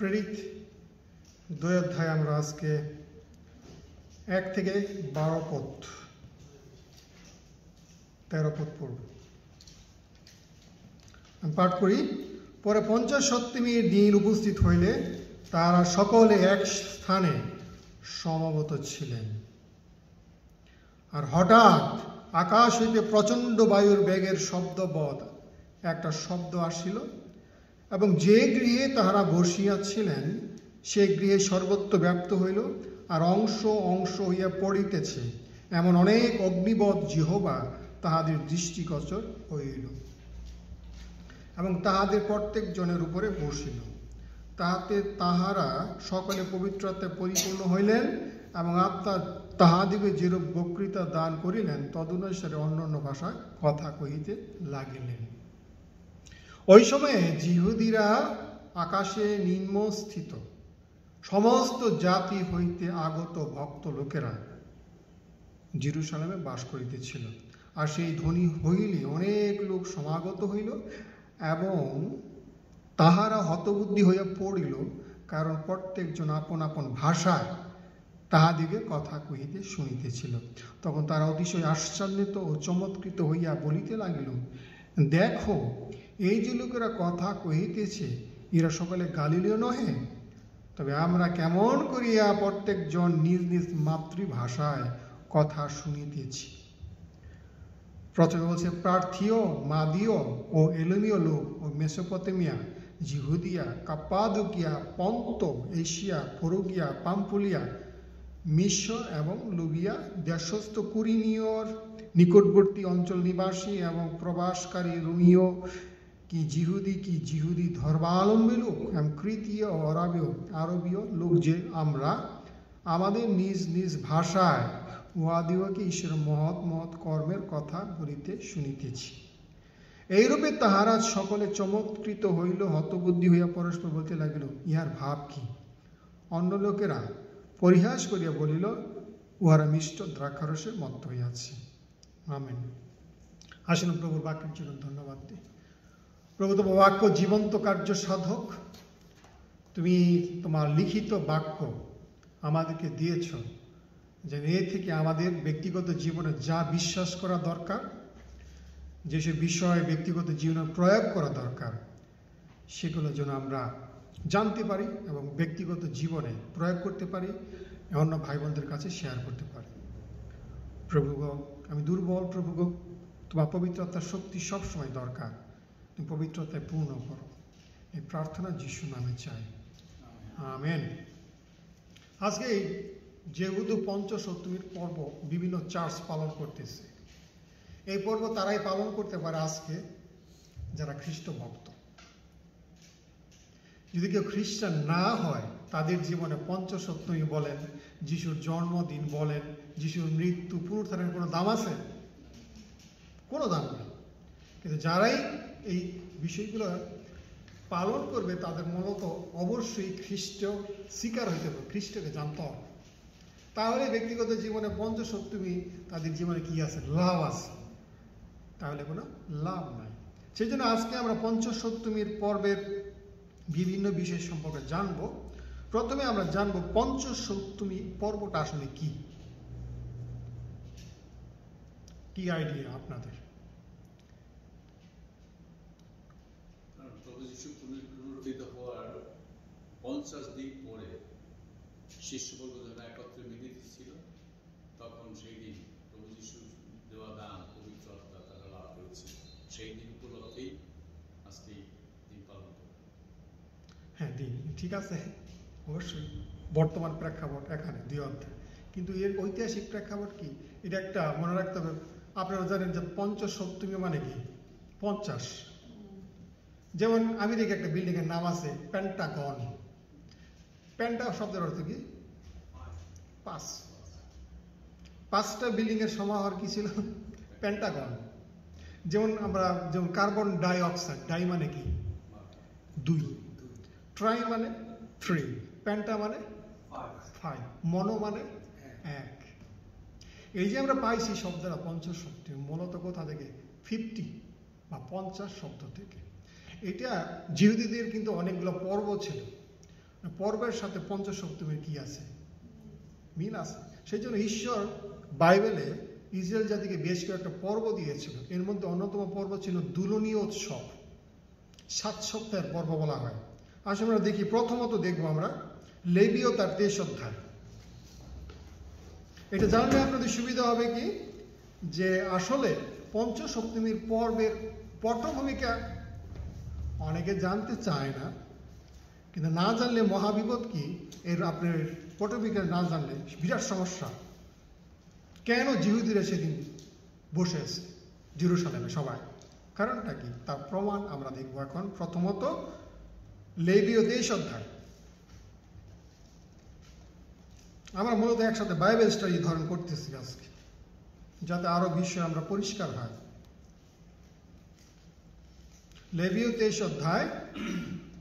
প্রেরিত 2 অধ্যায় আমরা আজকে 1 থেকে 12 পদ 13 পদ পড়ব। আমি পাঠ করি। পরে 50 সপ্তমীর দিন উপস্থিত হইলে তারা সকলে এক স্থানে সমবেত ছিলেন। আর হঠাৎ আকাশ হইতে প্রচণ্ড বায়ুর বেগের শব্দবৎ একটা শব্দ আসিল, এবং যে গৃহে তাহারা বসিয়াছিলেন সে গৃহে সর্বত্র ব্যাপ্ত হইল, আর অংশ অংশ হইয়া পড়িতেছে, এমন অনেক অগ্নিবৎ জিহ্বা তাহাদের দৃষ্টিগোচর হইল, এবং তাহাদের প্রত্যেক জনের উপরে বসিল। তাহাতে তাহারা সকলে পবিত্রতায় পরিপূর্ণ হইলেন, এবং আত্মা তাহাদিগে যেরূপ বক্তৃতা দান করিলেন তদনুসারে অন্য অন্য ভাষায় কথা কহিতে লাগিলেন। ওই সময়ে যিহুদীরা আকাশে নিম্নস্থিত সমস্ত জাতি হইতে আগত ভক্ত লোকেরা জেরুজালেমে বাস করিতেছিল। আর সেই ধ্বনি হইলে অনেক লোক সমাগত হইল, এবং তাহারা হতবুদ্ধি হইয়া পড়িল, কারণ প্রত্যেকজন আপন আপন ভাষায় তাহাদিগে কথা কহিতে শুনিতেছিল। তখন তারা অতিশয় আশ্চর্যিত ও চমৎকৃত হইয়া বলিতে লাগিল, দেখো, এই যে লোকেরা কথা কহিতেছে, এরা সকলে গালিলীয় নহে? তবে আমরা কেমন করিয়া প্রত্যেকজন নিজ নিজ মাতৃভাষায় কথা শুনিতেছি। প্রথমে বলছে প্রার্থীয়, মাদীয় ও এলোমীয় লোক ও মেসোপটেমিয়া, জিহুদিয়া, কাপ্পাদোকিয়া, পন্ত, এশিয়া, ফ্রুগিয়া, পাম্পুলিয়া, মিশর এবং লুবিয়া দেশস্থ কুরিনীয়র নিকটবর্তী অঞ্চল নিবাসী এবং প্রবাসকারী রোমীয় কি জিহুদি ধর্মাবলম্বী লোক এবং কৃতীয় ও আরবীয় লোক, যে আমরা আমাদের নিজ নিজ ভাষায় উহাদিওকে ঈশ্বরের মহৎ মহৎ কর্মের কথা বলিতে শুনিতেছি। এইরূপে তাহারা সকলে চমৎকৃত হইল, হতবুদ্ধি হইয়া পরস্পর বলতে লাগিল, ইহার ভাব কি? অন্য লোকেরা পরিহাস করিয়া বলিল, উহারা মিষ্ট দ্রাক্ষারসে মত্ত হইয়াছে। আমেন। আসুন প্রভুর বাক্যের জন্য ধন্যবাদ দিই। প্রভু, তোমার বাক্য জীবন্ত কার্য সাধক। তুমি তোমার লিখিত বাক্য আমাদেরকে দিয়েছ, যে এ থেকে আমাদের ব্যক্তিগত জীবনে যা বিশ্বাস করা দরকার, যেসব বিষয় ব্যক্তিগত জীবনে প্রয়োগ করা দরকার, সেগুলো যেন আমরা জানতে পারি এবং ব্যক্তিগত জীবনে প্রয়োগ করতে পারি, অন্য ভাই বোনদের কাছে শেয়ার করতে পারি। প্রভুগ, আমি দুর্বল। প্রভুগ, তোমার পবিত্রতার শক্তি সবসময় দরকার। তুমি পবিত্রতায় পূর্ণ করো। এই প্রার্থনা যিশু নামে চাই, আমেন। আজকে যেহেতু পঞ্চসপ্তমীর পর্ব বিভিন্ন চার্চ পালন করতেছে, এই পর্ব তারাই পালন করতে পারে আজকে যারা খ্রিস্ট ভক্ত। যদি কেউ খ্রিস্টান না হয়, তাদের জীবনে পঞ্চসপ্তমী বলেন, যিশুর জন্মদিন বলেন, যিশুর মৃত্যু পুনরুত্থানের কোনো দাম আছে? কোনো দাম নেই। কিন্তু যারাই এই বিষয়গুলো পালন করবে, তাদের মূলত অবশ্যই খ্রিস্ট স্বীকার হইতে হবে, খ্রিস্টকে জানতে হবে। তাহলে ব্যক্তিগত জীবনে পঞ্চসপ্তমী তাদের জীবনে কি আছে? লাভ আছে। তাহলে কোনো লাভ নাই। সেই জন্য আজকে আমরা পঞ্চসপ্তমীর পর্বের বিভিন্ন বিষয় সম্পর্কে জানব। প্রথমে আমরা জানব পঞ্চসপ্তমী পর্বটা আসলে কি। কি আইডিয়া আপনাদের? প্রভু যীশু পুনরুত্থিত হওয়ার 50 দিন পরে শিষ্যবর্গ যখন একত্রে মিলিত ছিল, তখন সেই দিন প্রভু যীশুর দেওয়া দান পবিত্র আত্মা তারা লাভ করেছে। সেই দিন উপলক্ষেই আজকে দিন পালন করে। হ্যাঁ, দিন ঠিক আছে, অবশ্যই বর্তমান প্রেক্ষাপট এখানে 2 অধ্যায়, কিন্তু এর ঐতিহাসিক প্রেক্ষাপট কি, এটা একটা মনে রাখতে হবে। আপনারা জানেন যে পঞ্চসপ্তমী মানে কি? 50। যেমন আমি দেখি একটা বিল্ডিং এর নাম আছে পেন্টাগন। পেন্টা শব্দের অর্থ কি? 5। 5টা বিল্ডিং এর সমাহার কি ছিল? পেন্টাগন। যেমন কার্বন ডাই অক্সাইড, ডাই মানে কি? 2, ট্রাই মানে 3, পেন্টা মানে 5, মনো মানে 1। এই যে আমরা পাইছি শব্দটা পঞ্চসপ্তমী, মূলত কোথা থেকে? 50 বা 50 শব্দ থেকে। এটা জিহুদীদের কিন্তু অনেকগুলো পর্ব ছিল। পর্বের সাথে পঞ্চসপ্তমীর কি আছে? মিল আছে। সেই জন্য ঈশ্বর বাইবেলে ইসরায়েল জাতিকে বেশ কয়েকটা পর্ব দিয়েছিল। এর মধ্যে অন্যতম পর্ব ছিল দুলনীয় উৎসব, 7 সপ্তাহের পর্ব বলা হয়। আসলে আমরা দেখি, প্রথমত দেখবো আমরা লেবীয় তার 23 অধ্যায়। এটা জানলে আপনাদের সুবিধা হবে কি, যে আসলে পঞ্চসপ্তমীর পর্বের পটভূমিকা অনেকে জানতে চায় না, কিন্তু না জানলে মহাবিপদ কি, এর আপনার পটভূমিকা না জানলে বিরাট সমস্যা। কেন জিহুদিরা সেদিন বসে আছে জেরুসালেমে সবাই, কারণটা কি, তার প্রমাণ আমরা দেখব এখন। প্রথমত লেবীয় 23 অধ্যায়। আমরা মূলত একসাথে বাইবেল স্টাডি ধারণ করতেছি আজকে, যাতে আরো বিষয় আমরা পরিষ্কার হয়। লেবীয় 23 অধ্যায়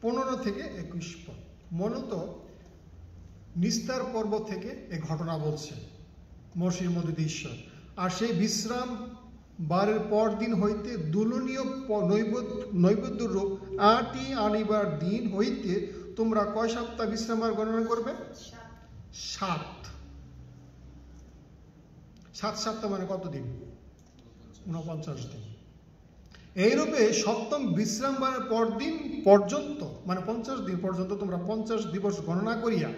15 থেকে 21 পদ। মূলত নিস্তার পর্ব থেকে এই ঘটনা বলছে মসির মধ্যে ঈশ্বর। আর সেই বিশ্রাম বারের পর দিন হইতে দুলনীয় নৈবেদ্য রূপ 8টি আনিবার দিন হইতে তোমরা কয় সপ্তাহ বিশ্রাম গণনা করবে? 7 সপ্তাহ মানে কত দিন? 49 দিন। এইরূপে সপ্তম বিশ্রামবারের পর দিন পর্যন্ত, মানে 50 দিন পর্যন্ত তোমরা 50 দিবস গণনা করিয়া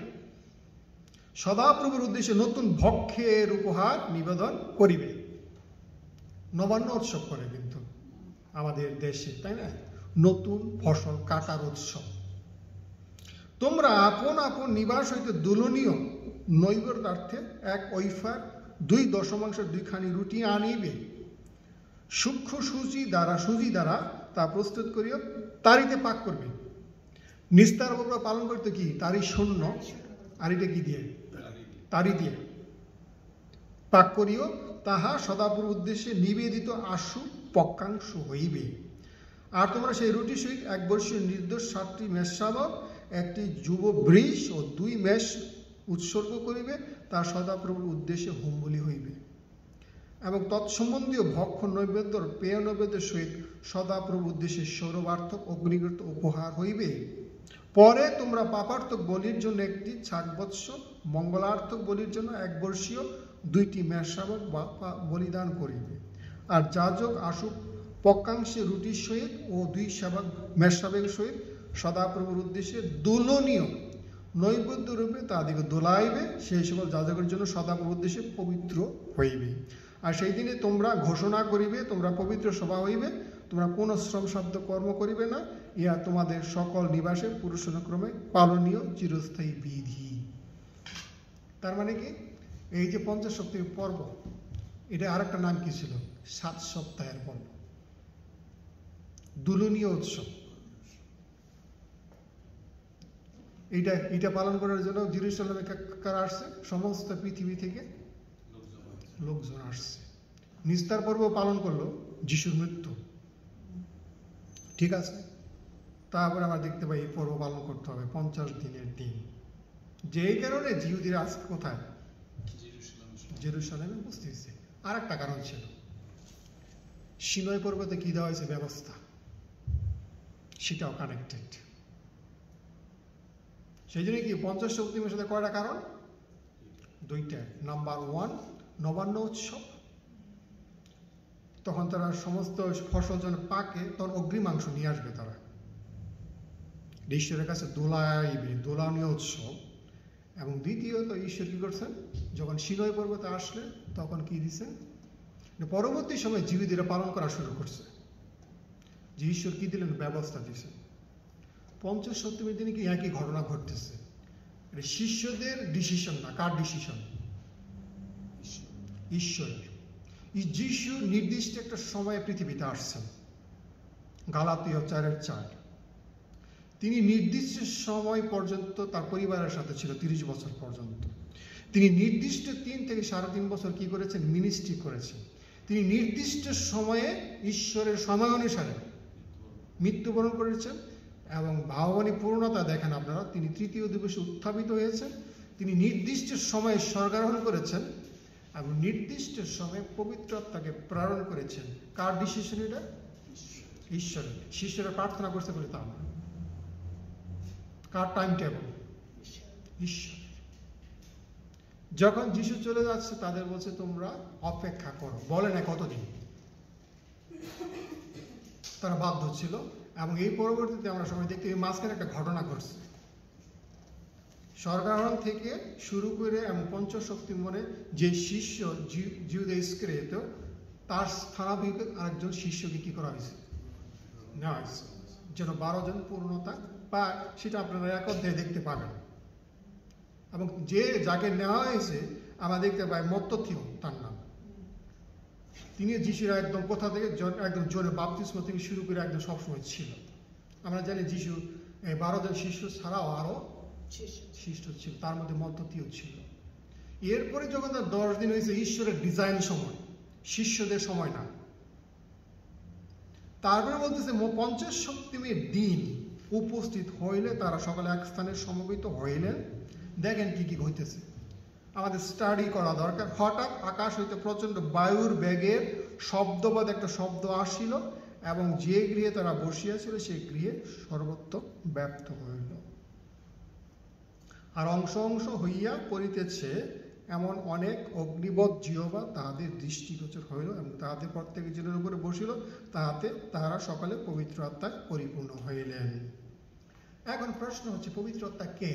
সদাপ্রভুর উদ্দেশ্যে নতুন ভক্ষের উপহার নিবেদন করিবে। নবান্ন উৎসব করে কিন্তু আমাদের দেশে, তাই না? নতুন ফসল কাটার উৎসব। তোমরা আপন আপন নিবাস হইতে দুলনীয় নৈবেদ্যার্থে 1 ওইফার 2 দশমাংশের 2 খানি রুটি আনিবে। সূক্ষ্ম সুজি দ্বারা তা প্রস্তুত করিও তারিতে পাক করবে। নিস্তার পর্ব পালন করতে কি? তারি শূন্য, আর এটা কি দিয়ে? তারি দিয়ে পাক করিও, তাহা সদাপ্রভুর উদ্দেশ্যে নিবেদিত আশু পক্ষাংশ হইবে। আর তোমরা সেই রুটি সহিত 1 বর্ষীয় নির্দোষ 7টি মেষশাবক, 1টি যুব বৃষ ও 2 মেষ উৎসর্গ করিবে, তা সদাপ্রভুর উদ্দেশ্যে হোম বলি হইবে। এবং তৎসম্বন্ধীয় ভক্ষ নৈবেদ্য পেয় নৈবেদ্যের সহিত সদাপ্রভুর উদ্দেশ্যে সৌরবার্থক অগ্নিগত উপহার হইবে। পরে তোমরা পাপার্থক বলির জন্য 1টি ছাগবৎস, মঙ্গলার্থক বলির জন্য 1 বর্ষীয় 2টি মেষশাবক বলিদান করিবে। আর যাজক আশু পক্ষাংশে রুটির সহিত ও 2 মেষশাবকের সহিত সদাপ্রভুর উদ্দেশ্যে দুলনীয় নৈবেদ্য রূপে তাদিকে দোলাইবে। সেই সকল যাজকের জন্য সদাপ্রভুর উদ্দেশ্যে পবিত্র হইবে। আর সেই দিনে তোমরা ঘোষণা করিবে, তোমরা পবিত্র সভা হইবে, তোমরা কোনো শ্রম শব্দ কর্ম করিবে না, ইহা তোমাদের সকল নিবাসে পুরুষানুক্রমে পালনীয় চিরস্থায়ী বিধি। তার মানে কি, এই যে 50 সপ্তাহের পর্ব, এটা আরেকটা নাম কি ছিল? 7 সপ্তাহের পর্ব, দুলনীয় উৎসব। এটা পালন করার জন্য জেরুসালেমে কারা আসছে? সমস্ত পৃথিবী থেকে লোকজন আসছে। নিস্তার পর্ব পালন করলো যিশুর মৃত্যু, ঠিক আছে। তারপরে আমরা দেখতে পাই এই পর্ব পালন করতে হবে 50 দিনের দিন। যেই কারণে জিহুদিরা আজকে কোথায়? জেরুসালেমে উপস্থিত হয়েছে। আর একটা কারণ ছিল, সিনাই পর্বতে কি দেওয়া হয়েছে ব্যবস্থা, সেটাও কানেক্টেড। সেই জন্য কি 50 সপ্তমীর সাথে কয়টা কারণ? 2টা। নাম্বার 1 নবান্ন উৎসব, তখন তারা সমস্ত ফসল যখন পাকে তখন অগ্রিমাংশ নিয়ে আসবে তারা, ঈশ্বরের কাছে দোলাইবে, দোলানীয় উৎসব। এবং দ্বিতীয়ত ঈশ্বর কি করছেন, যখন সিনাই পর্বতে আসলে তখন কি দিচ্ছেন, পরবর্তী সময় জিহুদিরা পালন করা শুরু করছে, যে ঈশ্বর কি দিলেন, ব্যবস্থা দিয়েছেন। 50 সপ্তমীর দিনে কি একই ঘটনা ঘটতেছে। এটা শিষ্যদের ডিসিশন না, কার ডিসিশন? ঈশ্বরের। যিশু নির্দিষ্ট একটা সময়ে পৃথিবীতে আসছেন, গালাতীয় 4:4। তিনি নির্দিষ্ট সময় পর্যন্ত তার পরিবারের সাথে ছিল, 30 বছর পর্যন্ত। তিনি নির্দিষ্ট 3 থেকে 3.5 বছর কি করেছেন, মিনিস্ট্রি করেছেন। তিনি নির্দিষ্ট সময়ে ঈশ্বরের সময় অনুসারে মৃত্যুবরণ করেছেন এবং ভাববানী পূর্ণতা দেখেন আপনারা। তিনি 3য় দিবসে উত্থাপিত হয়েছেন। তিনি নির্দিষ্ট সময়ে স্বর্গারোহণ করেছেন এবং নির্দিষ্ট সময়ে পবিত্র আত্মাকে প্রেরণ করেছেন। কার ডিসিশন এটা? ঈশ্বরের। শিষ্যরা প্রার্থনা করতে পারে তা না। কার টাইম টেবল? ঈশ্বর। যখন যিশু চলে যাচ্ছে তাদের বলছে তোমরা অপেক্ষা করো, বলে না কতদিন, তারা বাধ্য ছিল। এবং এই পরবর্তীতে আমরা সবাই দেখতে এই মাঝখানে একটা ঘটনা ঘটছে, স্বর্গারোহণ থেকে শুরু করে এবং পঞ্চশক্তি মনে যে শিষ্য জিউদা ইস্করিওত, তার স্থানাভিষেক আরেকজন শিষ্যকে কি করা হয়েছে, নেওয়া হয়েছে, যেন 12 জন পূর্ণতা পায়। সেটা আপনারা এক অধ্যায়ে দেখতে পাবেন। এবং যাকে নেওয়া হয়েছে আমরা দেখতে পাই মত্তথিও তার নাম। তিনি যিশুর একদম কোথা থেকে একদম জোরে বাপ্তিস্ম থেকে শুরু করে একদম সবসময় ছিল। আমরা জানি যিশু 12 জন শিষ্য ছাড়াও আরো শিষ্য ছিল, তার মধ্যে মত্তথিও ছিল। এরপরে যখন তার 10 দিন হয়েছে, ঈশ্বরের ডিজাইন সময়, শিষ্যদের সময় না। তারপরে বলতেছে 50 সপ্তমীর দিন উপস্থিত হইলে তারা সকালে এক স্থানে সমবেত হইলেন। দেখেন কি কি হইতেছে, আমাদের স্টাডি করা দরকার। হঠাৎ আকাশ হইতে প্রচন্ড বায়ুর বেগের শব্দবাদ একটা শব্দ আসিল এবং যে গৃহে তারা বসিয়াছিল সেই গৃহে সর্বত্র ব্যপ্ত হইল। আর অংশ অংশ হইয়া পড়িতেছে এমন অনেক অগ্নিবৎ জিহ্বা তাহাদের দৃষ্টিগোচর হইল এবং তাহাদের প্রত্যেক জনের উপরে বসিল, তাহাতে তাহারা সকালে পবিত্র আত্মায় পরিপূর্ণ হইলেন। এখন প্রশ্ন হচ্ছে, পবিত্র আত্মা কে?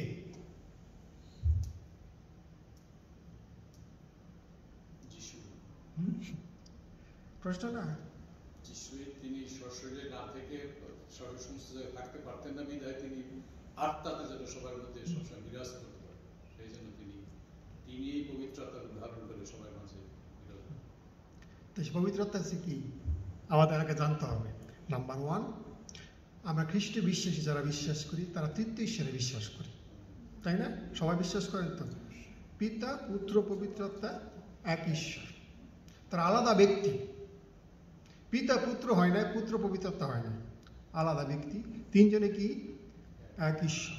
প্রশ্ন না, তিনি সশরীরে না থেকে সর্বসমস্ত জায়গায় থাকতে পারতেন না, বিধায় তিনি আত্মাতে যেন সবার মধ্যে সবসময় বিরাজ করতে পারেন, সেই জন্য তিনি এই পবিত্র আত্মার ধারণ করে সবার মাঝে বিরাজ করেন। তো পবিত্র আত্মা কি আমাদের আগে জানতে হবে। নাম্বার 1, আমরা খ্রিস্টে বিশ্বাসী যারা বিশ্বাস করি তারা তৃতীয় ঈশ্বরে বিশ্বাস করি, তাই না? সবাই বিশ্বাস করেন তো? পিতা, পুত্র, পবিত্র আত্মা এক ঈশ্বর, তারা আলাদা ব্যক্তি। পিতা পুত্র হয় না, পুত্র পবিত্র আত্মা হয় না, আলাদা ব্যক্তি। তিনজনে কি এক ঈশ্বর।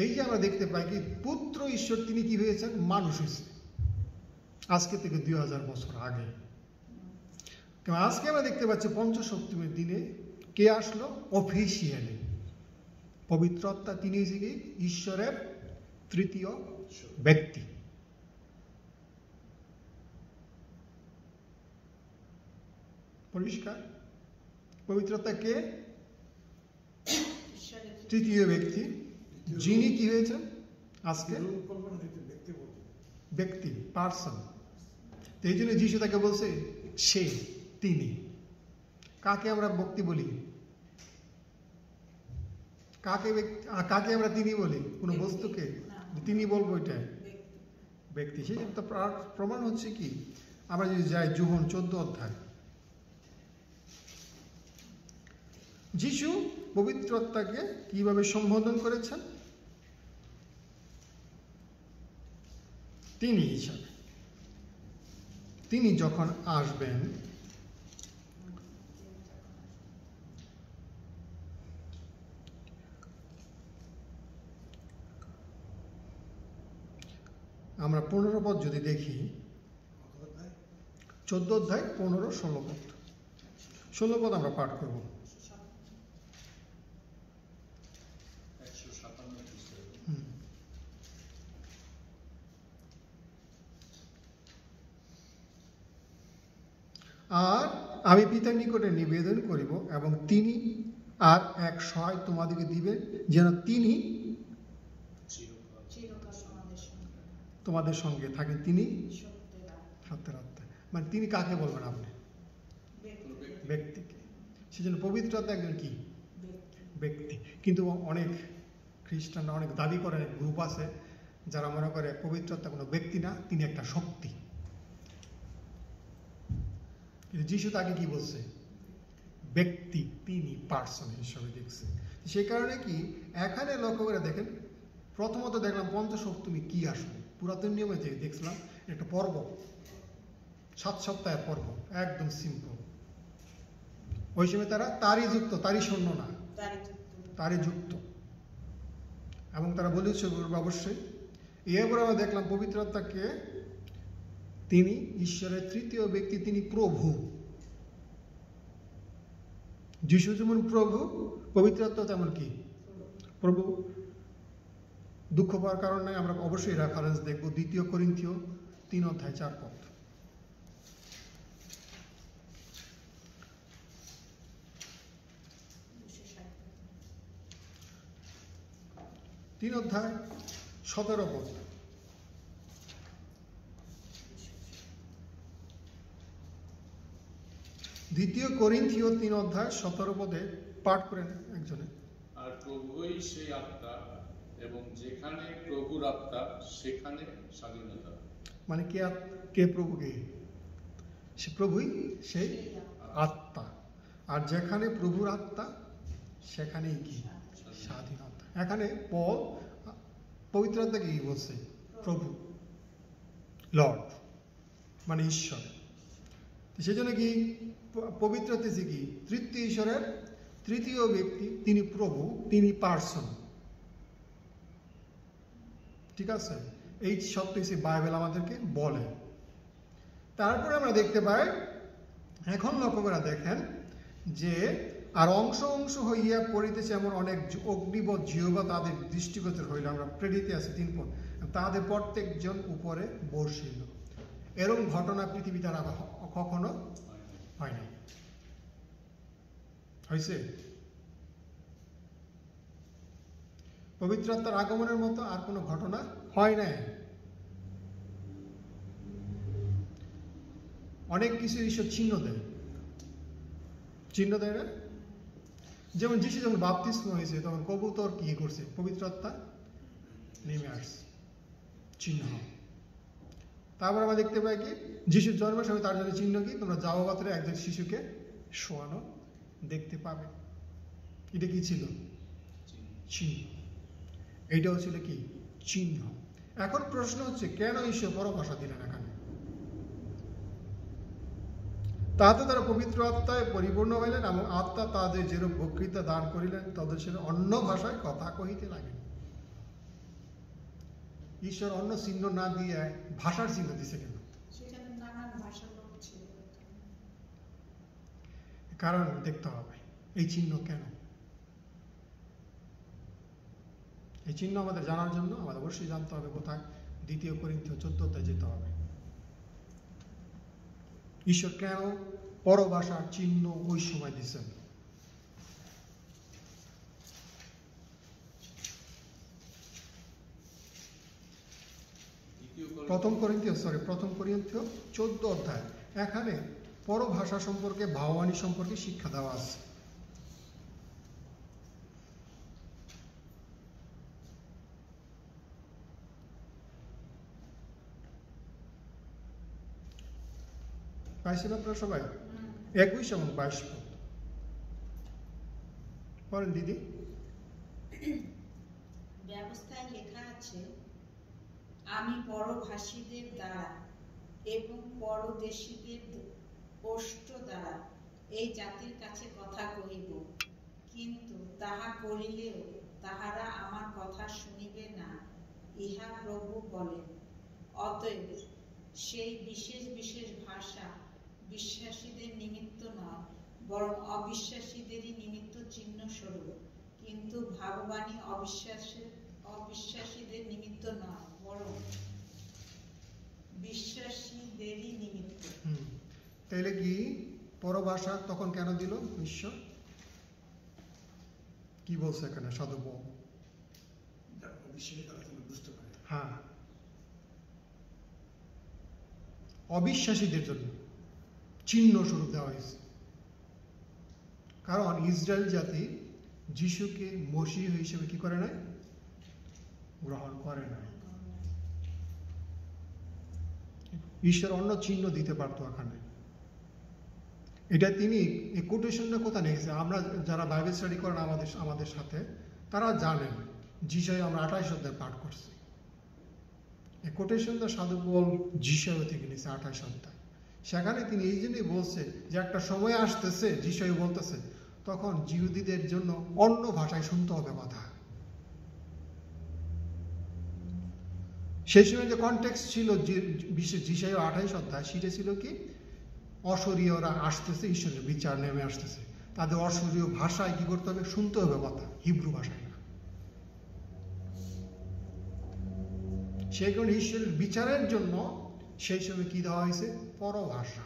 এই যে আমরা দেখতে পাই কি পুত্র ঈশ্বর তিনি কি হয়েছেন, মানুষ হয়েছে আজকে থেকে 2000 বছর আগে। আজকে আমরা দেখতে পাচ্ছি পঞ্চসপ্তমীর দিনে কে আসলো অফিসিয়ালি, পবিত্র আত্মা। তিনি কি ঈশ্বরের তৃতীয় ব্যক্তি। পরিষ্কার? পবিত্র আত্মা কে? তৃতীয় ব্যক্তি, যিনি কি হয়েছেন আজকে ব্যক্তি, পার্সন। এই জন্য যিশু তাকে বলছে সে, তিনি। কাকে আমরা ব্যক্তি বলি? কাকে আমরা তিনি বলি? কোন বস্তুকে তিনি বলবো, এটা ব্যক্তি। সেই জন্য প্রমাণ হচ্ছে কি, আমরা যদি যাই যোহন 14 অধ্যায়, যিশু পবিত্র আত্মাকে কিভাবে সম্বোধন করেছেন? তিনি হিসাবে। তিনি যখন আসবেন আমরা 15 পদ যদি দেখি, 14 অধ্যায় 15, 16 পদ। 16 পদ আমরা পাঠ করব। আর আমি পিতার নিকটে নিবেদন করিব এবং তিনি আর এক সহায় তোমাদেরকে দিবেন, যেন তিনি তোমাদের সঙ্গে থাকেন। তিনি সত্যের আত্মা। মানে তিনি কাকে বলবেন আপনি? ব্যক্তিকে। সেজন্য পবিত্র আত্মা একজন কি ব্যক্তি। কিন্তু অনেক খ্রিস্টানরা অনেক দাবি করে, গ্রুপ আছে যারা মনে করে পবিত্র আত্মা কোনো ব্যক্তি না, তিনি একটা শক্তি। কিন্তু যিশু তাকে কি বলছে? ব্যক্তি, তিনি পার্সন হিসেবে দেখছে। সেই কারণে কি এখানে লক্ষ্য করে দেখেন, প্রথমত দেখলাম পঞ্চসপ্তমী কি আসলে। পুরাতন নিয়মে যে দেখছিলাম একটা পর্ব, 7 সপ্তাহের পর্ব, একদম সিম্পল। ওই সময় তারা তারই যুক্ত, তারই শূন্য না, তারই যুক্ত, এবং তারা বলেছে অবশ্যই। এরপর আমরা দেখলাম পবিত্র আত্মাকে তিনি ঈশ্বরের তৃতীয় ব্যক্তি, তিনি প্রভু। যিশু যেমন প্রভু, পবিত্র আত্মা তেমন কি প্রভু। দুঃখ পাওয়ার কারণ নাই, আমরা অবশ্যই রেফারেন্স দেখব 2 করিন্থীয় 3:4 3:17 2 করিন্থীয় 3:17 পাঠ করেন একজনে। আর প্রভুই সেই আত্মা, এবং যেখানে প্রভুর আত্মা সেখানে স্বাধীনতা। মানে কে প্রভু? কে? সে প্রভুই সেই আত্মা, আর যেখানে প্রভুর আত্মা সেখানেই কি? স্বাধীনতা। এখানে পবিত্র আত্মাকে কি বলছে? প্রভু, লর্ড, মানে ঈশ্বর। সেই জন্য কি পবিত্র আত্মা কি তৃতীয় ঈশ্বরের তৃতীয় ব্যক্তি, তিনি প্রভু, তিনি পার্সন। ঠিক আছে, এই সবটি বাইবেল আমাদেরকে বলে। তারপরে আমরা দেখতে পাই, এখন লক্ষ্য করে দেখেন যে আর অংশ অংশ হইয়া পড়িতেছে এমন অনেক অগ্নিবৎ জিহ্বা তাদের দৃষ্টিগোচর হইল। আমরা প্রেরিতে আছি 3 পদ, তাদের প্রত্যেকজন উপরে বর্ষিল। এরকম ঘটনা পৃথিবীতে আর কখনো হয় না। হয়েছে? পবিত্র আত্মার আগমনের মতো আর কোনো ঘটনা হয় নাই। অনেক কিছু ঈশ্বর চিহ্ন দেয়, চিহ্ন দেয় না? যেমন যিশু যখন বাপ্তিস্ম হয়েছে তখন কবুতর কি করছে? পবিত্র আত্মা নেমে আসছে, চিহ্ন। তারপর আমরা দেখতে পাই কি যিশুর জন্মের সময় তার জন্য চিহ্ন কি? তোমরা যাও পাত্রে একজন শিশুকে শোয়ানো দেখতে পাবে। এটা কি ছিল? চিহ্ন। এইটাও ছিল কি? চিহ্ন। এখন প্রশ্ন হচ্ছে, কেন ঈশ্বর পরভাষা দিলেন এখানে? তাতে তারা পবিত্র আত্মায় পরিপূর্ণ হইলেন এবং আত্মা তাদের যেরূপ বক্তৃতা দান করিলেন তাদের সে অন্য ভাষায় কথা কহিতে লাগেন। ঈশ্বর অন্য চিহ্ন না দিয়ে ভাষার চিহ্ন দিছে কেন? কারণ দেখতে হবে এই চিহ্ন কেন। এই চিহ্ন আমাদের জানার জন্য আমাদের অবশ্যই জানতে হবে কোথায়? 2 করিন্থীয় 14 যেতে হবে। ঈশ্বর কেন পরভাষার চিহ্ন ওই সময় দিচ্ছেন? প্রথম করিন্থীয় 14 অধ্যায়। এখানে পরভাষা সম্পর্কে, ভাববাণী সম্পর্কে শিক্ষা দেওয়া আছে। পাইছেন আপনারা সবাই? 21 এবং 22 পদ পড়েন দিদি। ব্যবস্থায় লেখা আছে, আমি পরভাষীদের দ্বারা এবং পরদেশীদের ওষ্ঠ দ্বারা এই জাতির কাছে কথা কহিব, কিন্তু তাহা করিলেও তাহারা আমার কথা শুনিবে না, ইহা প্রভু বলেন। অতএব সেই বিশেষ বিশেষ ভাষা বিশ্বাসীদের নিমিত্ত নয়, বরং অবিশ্বাসীদেরই নিমিত্ত চিহ্ন স্বরূপ, কিন্তু ভাববাণী অবিশ্বাসীদের নিমিত্ত নয়, বরং বিশ্বাসীদেরই নিমিত্ত। তাইলে কি পরভাষা তখন কেন দিল ঈশ্বর? কি বলছে এখানে? সাধু বুঝতে পারে। হ্যাঁ, অবিশ্বাসীদের জন্য চিহ্ন স্বরূপ দেওয়া হয়েছে। কারণ ইসরায়েল জাতি যিশুকে মসিহ হিসেবে কি করে নাই? গ্রহণ করে নাই। ঈশ্বর অন্য চিহ্ন দিতে পারতো এখানে। এটা তিনি এই কোটেশনটা কোথায় লিখেছে? আমরা যারা বাইবেল স্টাডি করেন আমাদের সাথে, তারা জানেন যিশায় আমরা 28 অধ্যায় পাঠ করছি। এই কোটেশনটা সাধু পল যিশায় থেকে নিয়েছে 28 অধ্যায়। সেখানে তিনি এই জন্যই বলছে যে একটা সময় আসতেছে, যিশায় বলতেছে, তখন জিহুদীদের জন্য অন্য ভাষায় শুনতে হবে কথা। সেই সময় যে কনটেক্সট ছিল বিশেষ যিশায় 28 অধ্যায়, সেটা ছিল কি? অশরীয়রা আসতেছে, ঈশ্বরের বিচার নেমে আসতেছে, তাদের অশরীয় ভাষায় কি করতে হবে? শুনতে হবে কথা, হিব্রু ভাষায় না। সেই কারণে ঈশ্বরের বিচারের জন্য সেই সময় কি দেওয়া হয়েছে? পরভাষা।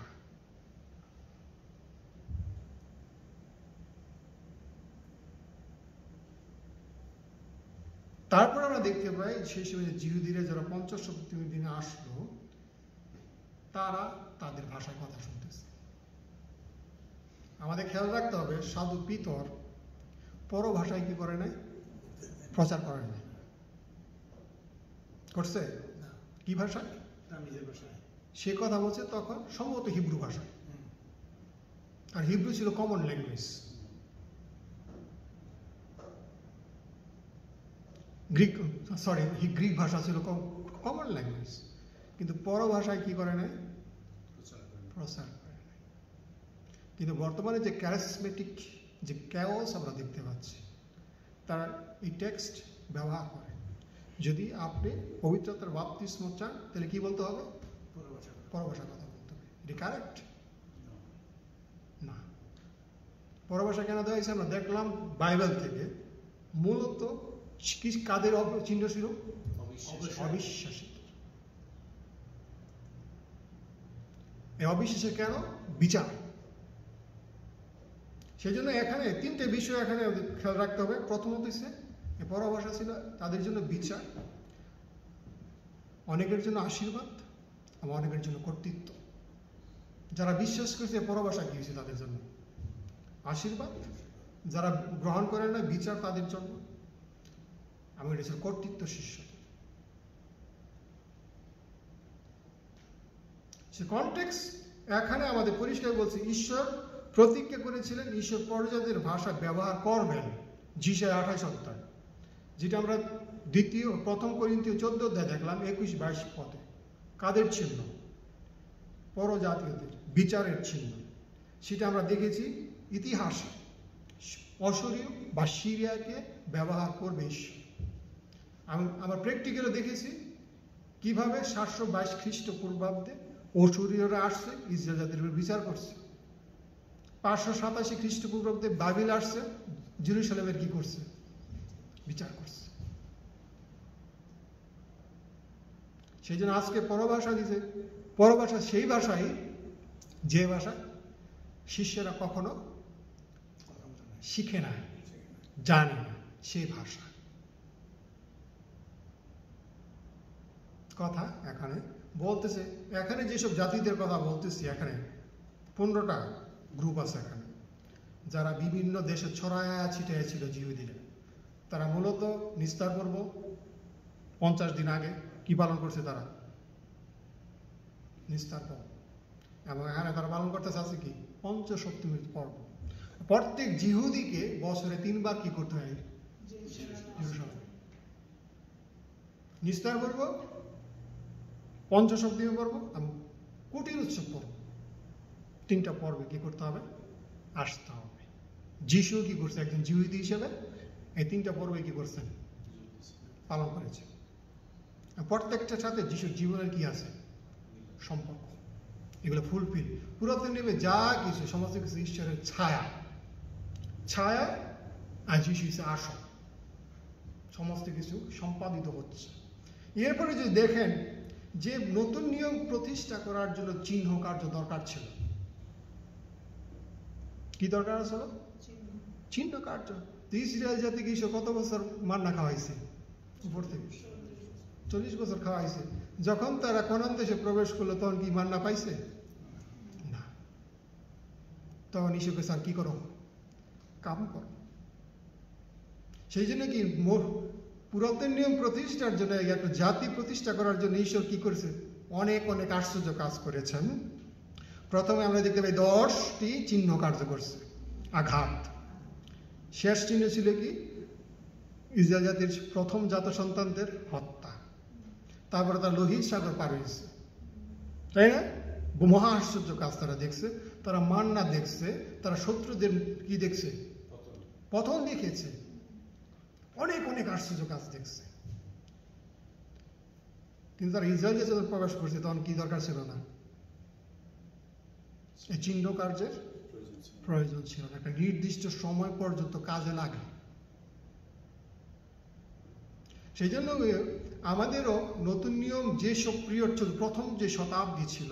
তারপর আমরা দেখতে পাই সেই সময় জিহুদীরা যারা 50 সপ্তমীর দিনে আসলো, তারা তাদের ভাষায় কথা শুনতেছে। আমাদের খেয়াল রাখতে হবে, সাধু পিতর পরভাষায় কি করে নাই? প্রচার করে নাই। করছে? কি ভাষায়? সে কথা বলছে তখন সম্ভবত হিব্রু ভাষায়। আর হিব্রু ছিল কমন ল্যাঙ্গুয়েজ। গ্রিক ভাষা ছিল কমন ল্যাঙ্গুয়েজ, কিন্তু পরভাষায় কি করে নাই? প্রচার করে নাই। কিন্তু বর্তমানে যে ক্যারিসমেটিক যে ক্যাওস আমরা দেখতে পাচ্ছি, তারা এই টেক্সট ব্যবহার করে। যদি আপনি পবিত্রতার বাপ্তিস্ম চান, তাহলে কি বলতে হবে? পরভাষা কথা বলতে হবে। এটা কারেক্ট না। পরভাষা কেন দেওয়া হয়েছে? আমরা দেখলাম বাইবেল থেকে মূলত কাদের চিহ্ন ছিল? অবিশ্বাসী। এই অবিশ্বাসে কেন? বিচার। সেই জন্য এখানে 3টে বিষয় এখানে খেয়াল রাখতে হবে। প্রথমত হচ্ছে পরভাষা ছিল তাদের জন্য বিচার, অনেকের জন্য আশীর্বাদ, আবার অনেকের জন্য কর্তৃত্ব। যারা বিশ্বাস করছে পরভাষা কি হয়েছে? তাদের জন্য আশীর্বাদ। যারা গ্রহণ করে না, বিচার তাদের জন্য, আমি এটা ছিল কর্তৃত্ব শিষ্য। সে কনটেক্সট এখানে আমাদের পরিষ্কার বলছে, ঈশ্বর প্রতিজ্ঞা করেছিলেন ঈশ্বর পরজাতির ভাষা ব্যবহার করবেন। যিশায়া 28 অধ্যায়, যেটা আমরা প্রথম করিন্থীয় 14 অধ্যায় দেখলাম 21-22 পদে। কাদের চিহ্ন? পরজাতীয়দের বিচারের চিহ্ন। সেটা আমরা দেখেছি ইতিহাসে, অশরীয় বা সিরিয়াকে ব্যবহার করবে ঈশ্বর। আমরা প্র্যাকটিক্যালে দেখেছি কিভাবে 722 খ্রিস্টপূর্বাব্দে অশরীয়রা আসছে, ইসরায়েল জাতির উপর বিচার করছে। 587 খ্রিস্টপূর্বাব্দে বাবিল আসছে, জেরুজালেমের কি করছে? বিচার করছে। সেই জন্য আজকে পরভাষা দিছে। পরভাষা সেই ভাষাই যে ভাষা শিষ্যরা কখনো শিখে না, জানে না, সেই ভাষা। কথা এখানে বলতেছে, এখানে যেসব জাতিদের কথা বলতেছি, এখানে 15টা গ্রুপ আছে এখানে, যারা বিভিন্ন দেশে ছড়ায়া ছিটাইয়া ছিল জিহুদীরা। তারা মূলত নিস্তার পর্ব 50 দিন আগে কি পালন করছে? তারা নিস্তার পর্ব। এবং এখানে তারা পালন করতেছে আছে কি? পঞ্চসপ্তমীর পর্ব। প্রত্যেক জিহুদীকে বছরে 3 বার কি করতে হয়? নিস্তার পর্ব, পঞ্চসপ্তমী পর্ব এবং কুটির উৎসব পর্ব। 3টা পর্বে কি করতে হবে? আসতে হবে। যিশু কি করছে? একজন জিহুদী হিসেবে এই 3টা পর্বে কি করছেন? পালন করেছে। প্রত্যেকটার সাথে যিশুর জীবনের কি আছে? সম্পর্ক। এগুলো ফুলফিল। পুরাতন নিয়মে যা কিছু, সমস্ত কিছু ঈশ্বরের ছায়া। ছায়া আর যিশু হিসেবে আসল। সমস্ত কিছু সম্পাদিত হচ্ছে। এরপরে যদি দেখেন যে নতুন নিয়ম প্রতিষ্ঠা করার জন্য চিহ্ন কার্য দরকার ছিল। কি দরকার ছিল? চিহ্ন কার্য। ইসরায়েল জাতিকে ঈশ্বর কত বছর মান্না খাওয়াইছে? উপর থেকে 40 বছর খাওয়াইছে। যখন তারা কানান দেশে প্রবেশ করলো, তখন কি মান্না পাইছে? না। তখন ঈশ্বরকে স্যার কি করো? কাম করো। সেই জন্য কি পুরাতন নিয়ম প্রতিষ্ঠার জন্য, একটা জাতি প্রতিষ্ঠা করার জন্য ঈশ্বর কি করেছে? অনেক অনেক আশ্চর্য কাজ করেছেন। প্রথমে আমরা দেখতে পাই 10টি চিহ্ন কার্য করছে। আঘাত। শেষ চিহ্ন ছিল কি? ইসরায়েল জাতির প্রথম জাত সন্তানদের হত্যা। তারপরে তারা লোহিত সাগর পার হয়েছে, তাই না? মহা আশ্চর্য কাজ তারা দেখছে। তারা মান্না দেখছে, তারা শত্রুদের কি দেখছে? পতন দেখেছে। অনেক অনেক আশ্চর্য কাজ দেখছে। কিন্তু তারা ইসরায়েল যখন প্রবেশ করছে, তখন কি দরকার ছিল না? এই চিহ্ন কার্যের প্রয়োজন ছিল না। একটা নির্দিষ্ট সময় পর্যন্ত কাজে লাগে। সেই জন্য আমাদেরও নতুন নিয়ম যেসব পিরিয়ড ছিল, প্রথম যে শতাব্দী ছিল,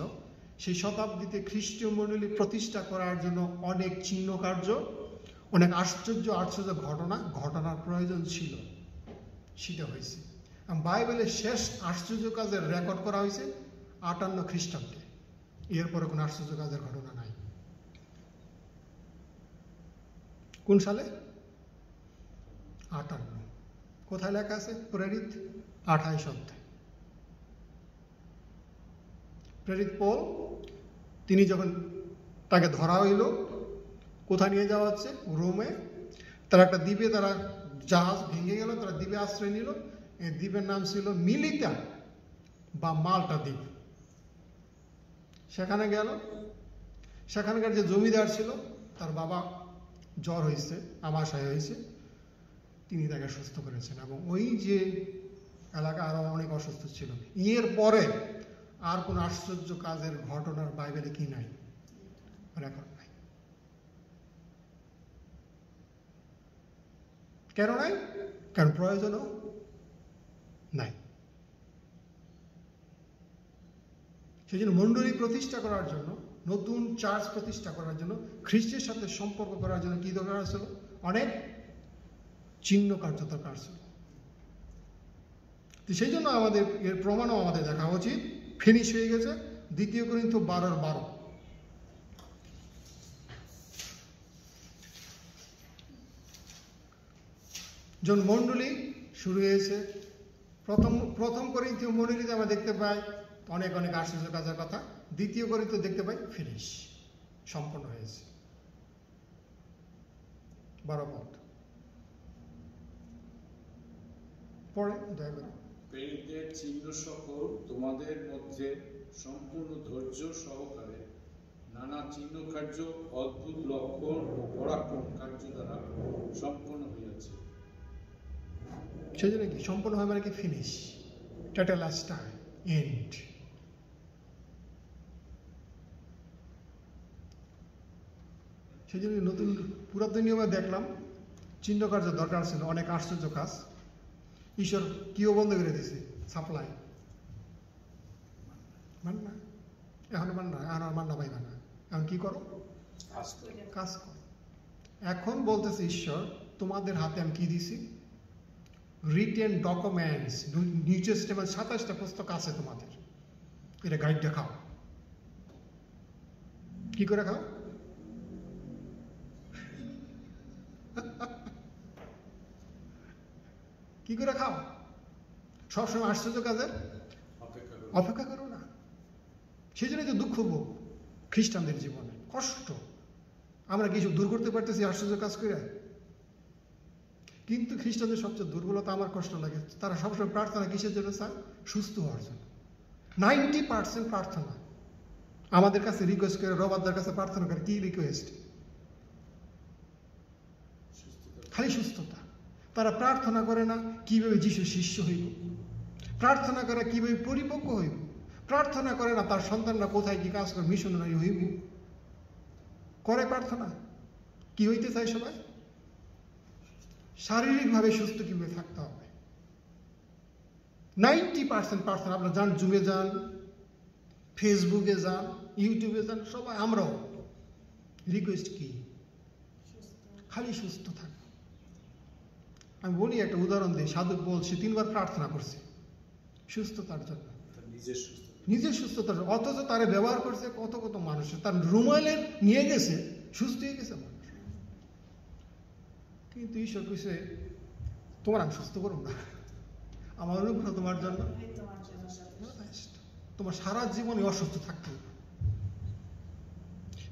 সেই শতাব্দীতে খ্রিস্টীয় মণ্ডলী প্রতিষ্ঠা করার জন্য অনেক চিহ্ন কার্য, অনেক আশ্চর্য ঘটনার প্রয়োজন ছিল, সেটা হয়েছে। বাইবেলের শেষ আশ্চর্য কাজের রেকর্ড করা হয়েছে 58 খ্রিস্টাব্দে। এরপরে কোনো আশ্চর্য কাজের ঘটনা নাই। কোন সালে? 58। কোথায় লেখা আছে? প্রেরিত 28 অধ্যায়। প্রেরিত পৌল তিনি যখন তাকে ধরা হইল, কোথায় নিয়ে যাওয়া হচ্ছে? রোমে। তারা একটা দ্বীপে, তারা জাহাজ ভেঙে গেল, তারা দ্বীপে আশ্রয় নিল। এই দ্বীপের নাম ছিল মিলিতা বা মাল্টা দ্বীপ। সেখানে গেল, সেখানকার যে জমিদার ছিল তার বাবা জ্বর হয়েছে, আমাশয় হয়েছে, তিনি তাকে সুস্থ করেছেন। এবং ওই যে এলাকা আরো অনেক অসুস্থ ছিল। এর পরে আর কোন আশ্চর্য কাজের ঘটনার বাইবেলে কি নাই? রেকর্ড নাই। কেন নাই? কারণ প্রয়োজনও নাই। সেই জন্য মণ্ডলী প্রতিষ্ঠা করার জন্য, নতুন চার্চ প্রতিষ্ঠা করার জন্য, খ্রিস্টের সাথে সম্পর্ক করার জন্য কি দরকার ছিল? অনেক চিহ্ন কার্য দরকার ছিল। সেই জন্য আমাদের এর প্রমাণও আমাদের দেখা উচিত। ফিনিশ হয়ে গেছে 2 কোরিন্থী 12:12। যখন মণ্ডলী শুরু হয়েছে, প্রথম কোরিন্থীয় মণ্ডলীতে আমরা দেখতে পাই অনেক আশ্চর্য কাজের কথা। 2 কোরিন্থী দেখতে পাই ফিনিশ, সম্পন্ন হয়েছে। 12 পদ পরে দয়া করে। প্রেরিতদের চিহ্ন সকল তোমাদের মধ্যে সম্পূর্ণ ধৈর্য সহকারে নানা চিহ্ন কার্য, অদ্ভুত লক্ষণ ও পরাক্রম কার্য দ্বারা সম্পন্ন হইয়াছে। সেই জন্য কি সম্পূর্ণ হয় মানে কি? ফিনিশ, টেটেলাস্টাই, এন্ড। সেই জন্য নতুন পুরাতন নিয়মে দেখলাম চিহ্ন কার্য দরকার ছিল, অনেক আশ্চর্য কাজ। ঈশ্বর কিও বন্ধ করে দিয়েছে, সাপ্লাই। মান না, এখন মান না, এখন আর মান্না পাইবে না। এখন কি করো? কাজ করো। এখন বলতেছে ঈশ্বর, তোমাদের হাতে আমি কি দিছি? রিটেন ডকুমেন্টস, নিউ টেস্টামেন্ট 27টা পুস্তক আছে তোমাদের। এটা গাইডটা খাও। কি করে খাও? কি করে খাও? সবসময় আশ্চর্য কাজের অপেক্ষা করো না। সেই জন্যই তো দুঃখ ভোগ খ্রিস্টানদের জীবনে, কষ্ট। আমরা কিছু দূর করতে পারতেছি আশ্চর্য কাজ করে। কিন্তু খ্রিস্টানদের সবচেয়ে দুর্বলতা আমার কষ্ট লাগে, তারা সবসময় প্রার্থনা কিসের জন্য চায়? সুস্থ হওয়ার জন্য। 90% প্রার্থনা আমাদের কাছে রিকোয়েস্ট করে, রবারদার কাছে প্রার্থনা করে। কি রিকোয়েস্ট? খালি সুস্থতা। তারা প্রার্থনা করে না কিভাবে যিশু শিষ্য হইব, প্রার্থনা করে কিভাবে পরিপক্ক হইব, প্রার্থনা করে না তার সন্তানরা কোথায় কি কাজ করে মিশনারি হইব। করে প্রার্থনা কি হইতে চায় সবাই? শারীরিকভাবে সুস্থ কিভাবে থাকতে হবে। 90% প্রার্থনা। আপনারা যান, জুমে যান, ফেসবুকে যান, ইউটিউবে যান, সবাই আমরাও রিকোয়েস্ট কি? খালি সুস্থ থাক। আমি বলি, একটা উদাহরণ দিই। সাধু বলছে 3 বার প্রার্থনা করছে সুস্থতার জন্য, নিজের সুস্থতার। অথচ তারে ব্যবহার করছে কত কত মানুষের। তার রুমালে নিয়ে গেছে, সুস্থ হয়ে গেছে মানুষ। কিন্তু ঈশ্বর কইছে, তোমার আমি সুস্থ করব না, আমার অনুগ্রহ তোমার জন্য, তোমার সারা জীবনে অসুস্থ থাকতে হবে।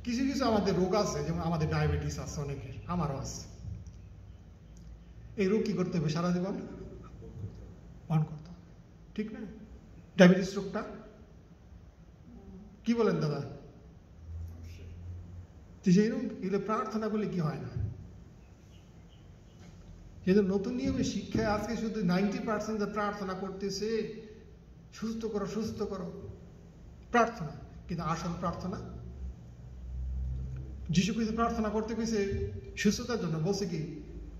কিছু কিছু আমাদের রোগ আছে, যেমন আমাদের ডায়াবেটিস আছে অনেকের, আমারও আছে। এই রোগ কি করতে হবে? সারা জীবন পান করতে হবে, ঠিক না? ডায়াবেটিস রোগটা কি বলেন দাদা? সেইরকম এগুলো প্রার্থনা করলে কি হয় না? যেহেতু নতুন নিয়মে শিক্ষায় আজকে শুধু 90% প্রার্থনা করতেছে, সুস্থ করো সুস্থ করো, প্রার্থনা। কিন্তু আসল প্রার্থনা, যিশু খ্রিস্ট প্রার্থনা করতে কইছে সুস্থতার জন্য, বলছে কি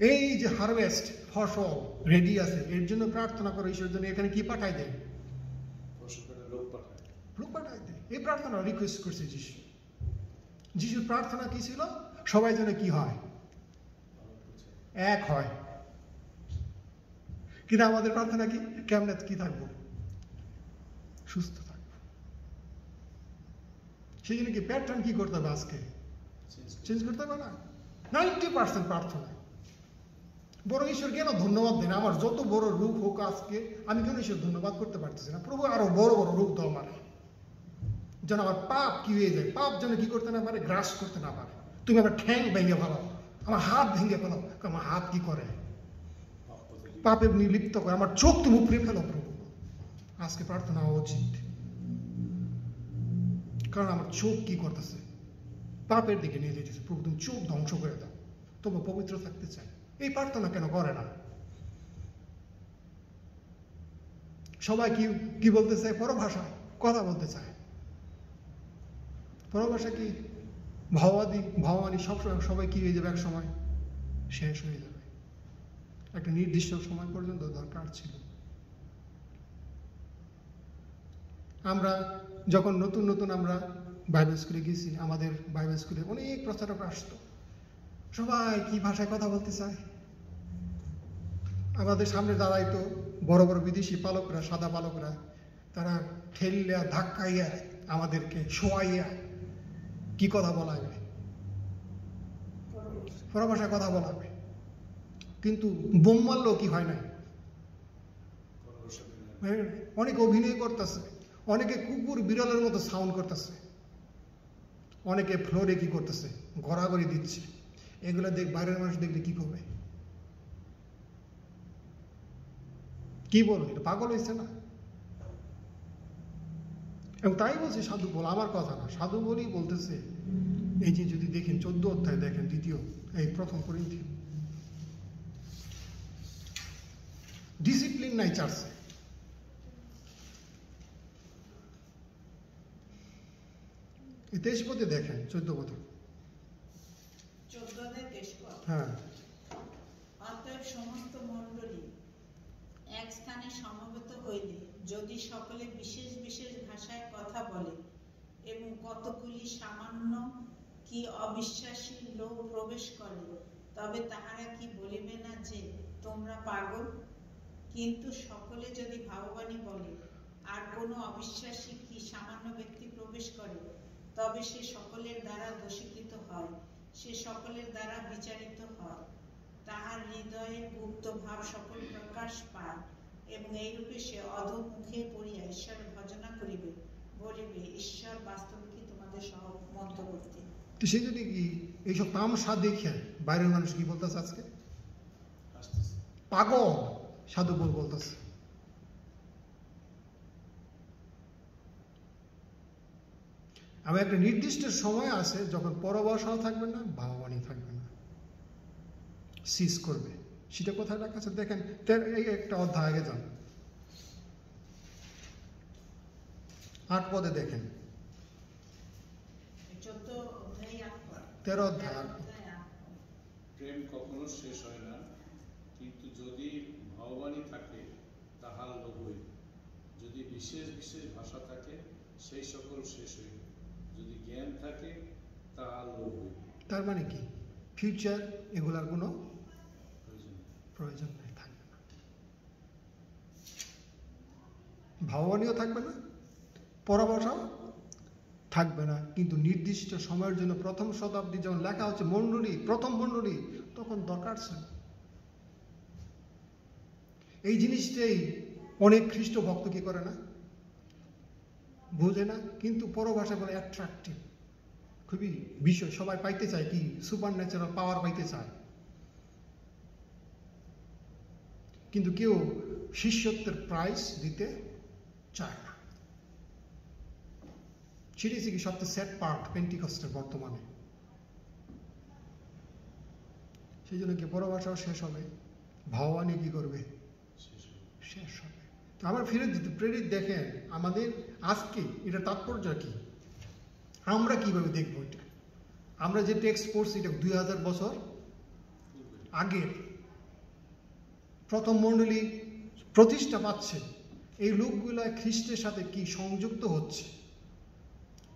এই যে হারভেস্ট ফসল রেডি আছে, এর জন্য প্রার্থনা করো ঈশ্বরের জন্য। এখানে কি পাঠাই দেয়? ফসলকাটা লোক পাঠায়। লোক পাঠাই দেয়। এই প্রার্থনা রিকোয়েস্ট করছে যিশু। যিশুর প্রার্থনা কি ছিল? সবাই যেন কি হয়? এক হয়। কিন্তু আমাদের প্রার্থনা কি? কেমনে কি থাকবো? সুস্থ থাকবো। সেই জন্য কি প্যাটার্ন কি করতে হবে? আজকে চেঞ্জ করতে হবে না? 90% প্রার্থনা। বড় ঈশ্বর কেন ধন্যবাদ দেন? আমার যত বড় রূপ হোক আজকে, আমি কেন ঈশ্বর ধন্যবাদ করতে পারতেছি না? প্রভু আরো বড় বড় রূপ দাও মানে, যেন আমার পাপ কি হয়ে যায়, পাপ যেন কি করতে না পারে, গ্রাস করতে না পারে। তুমি আমার ঠ্যাং ভেঙে ফেলো, আমার হাত ভেঙে ফেলো। আমার হাত কি করে? পাপে লিপ্ত করে। আমার চোখ তুমি উপড়ে ফেলো প্রভু। আজকে প্রার্থনা হওয়া উচিত, কারণ আমার চোখ কি করতেছে? পাপের দিকে নিয়ে যেতেছে। প্রভু তুমি চোখ ধ্বংস করে দাও, তবু পবিত্র থাকতে চাই। এই প্রার্থনা কেন করে না? সবাই কি কি বলতে চায়? পরভাষায় কথা বলতে চায়। পরভাষা কি? ভাবানি সবসময় সবাই কি হয়ে যাবে? এক সময় শেষ হয়ে যাবে। একটা নির্দিষ্ট সময় পর্যন্ত দরকার ছিল। আমরা যখন নতুন নতুন আমরা বাইবেল স্কুলে গেছি, আমাদের বাইবেল স্কুলে অনেক প্রচারক আসতো। সবাই কি ভাষায় কথা বলতে চায়? আমাদের সামনে দাঁড়াইতো বড় বড় বিদেশি পালকরা, সাদা পালকরা। তারা ঠেলিয়া ধাক্কাইয়া আমাদেরকে শোয়াইয়া কি কথা বলাবে? পরভাষায় কথা বলাবে। কিন্তু বোম মারলেও কি হয় না? অনেকে অভিনয় করতেছে, অনেকে কুকুর বিড়ালের মতো সাউন্ড করতেছে, অনেকে ফ্লোরে কি করতেছে? ঘোরাঘুরি দিচ্ছে। এগুলো বাইরের মানুষ দেখলে কি করবে? কি বলবে? এটা পাগল হয়েছে না? এবং তাই বলছে সাধু বল, আমার কথা না, সাধু বলেই বলতেছে। এই যে যদি দেখেন 14 অধ্যায় দেখেন, প্রথম করিন্থী, ডিসিপ্লিন নাই চার্চে। এই 23 পদে দেখেন, 14 পদে। 14 তেইশ। হ্যাঁ। অতএব সমস্ত মণ্ডলী এক স্থানে সমবেত হইলে যদি সকলে বিশেষ বিশেষ ভাষায় কথা বলে এবং কতগুলি সামান্য কি অবিশ্বাসী লোক প্রবেশ করে, তবে তাহারা কি বলিবে না যে তোমরা পাগল? কিন্তু সকলে যদি ভাববাণী বলে আর কোনো অবিশ্বাসী কি সামান্য ব্যক্তি প্রবেশ করে, তবে সে সকলের দ্বারা দোষীকৃত হয়, সে সকলের দ্বারা বিচারিত হয়। তাহার হৃদয়ের গুপ্ত ভাব সকল প্রকাশ পায় এবং এইরূপে সে অধোমুখে পড়িয়া ঈশ্বরের ভজনা করিবে, বলিবে ঈশ্বর বাস্তবে কি তোমাদের মধ্যবর্তী। তো সে যদি কি এইসব তামসা দেখে বাইরের মানুষ কি বলতেছে? আজকে পাগল সাধু বলতেছে। আমি একটা নির্দিষ্ট সময় আছে যখন পরভাষাও থাকবে না, ভাবানি থাকবে না, সিজ করবে। সেটা কোথায় লেখা আছে দেখেন। এই একটা অধ্যায় আগে যান, 8 পদে দেখেন। 13 অধ্যায়। প্রেম কখনো শেষ হয় না, কিন্তু যদি ভাববাণী থাকে তাহার লোভ হইবে, যদি বিশেষ বিশেষ ভাষা থাকে সেই সকল শেষ হইবে, যদি জ্ঞান থাকে তাহার লোভ হইবে। তার মানে কি? ফিউচার এগুলার কোনো প্রয়োজন নেই, থাকবে না। ভাববাণীও থাকবে না, পরভাষাও থাকবে না। কিন্তু নির্দিষ্ট সময়ের জন্য প্রথম শতাব্দী যখন লেখা হচ্ছে মণ্ডলী, প্রথম মণ্ডলী, তখন দরকার ছিল। এই জিনিসটাই অনেক খ্রিস্ট ভক্ত কি করে না, বোঝে না। কিন্তু পরভাষা বলে অ্যাট্রাকটিভ, খুবই বিষয় সবাই পাইতে চায়, কি সুপার ন্যাচারাল পাওয়ার পাইতে চায়। কিন্তু কেউ শিষ্যত্বের প্রাইস দিতে চায় না। সেটি কি সবচেয়ে স্যাড পার্ট পেন্টিকস্টের বর্তমানে। সেই জন্য কি পরভাষাও শেষ হবে, ভাবানি কি করবে? শেষ হবে। তো আমার ফিরে দিতে প্রেরিত দেখেন আমাদের আজকে এটা তাৎপর্য কি, আমরা কিভাবে দেখবো এটা। আমরা যে টেক্সট পড়ছি এটা 2000 বছর আগের। প্রথম মণ্ডলী প্রতিষ্ঠা পাচ্ছে, এই লোকগুলা খ্রিস্টের সাথে কি সংযুক্ত হচ্ছে,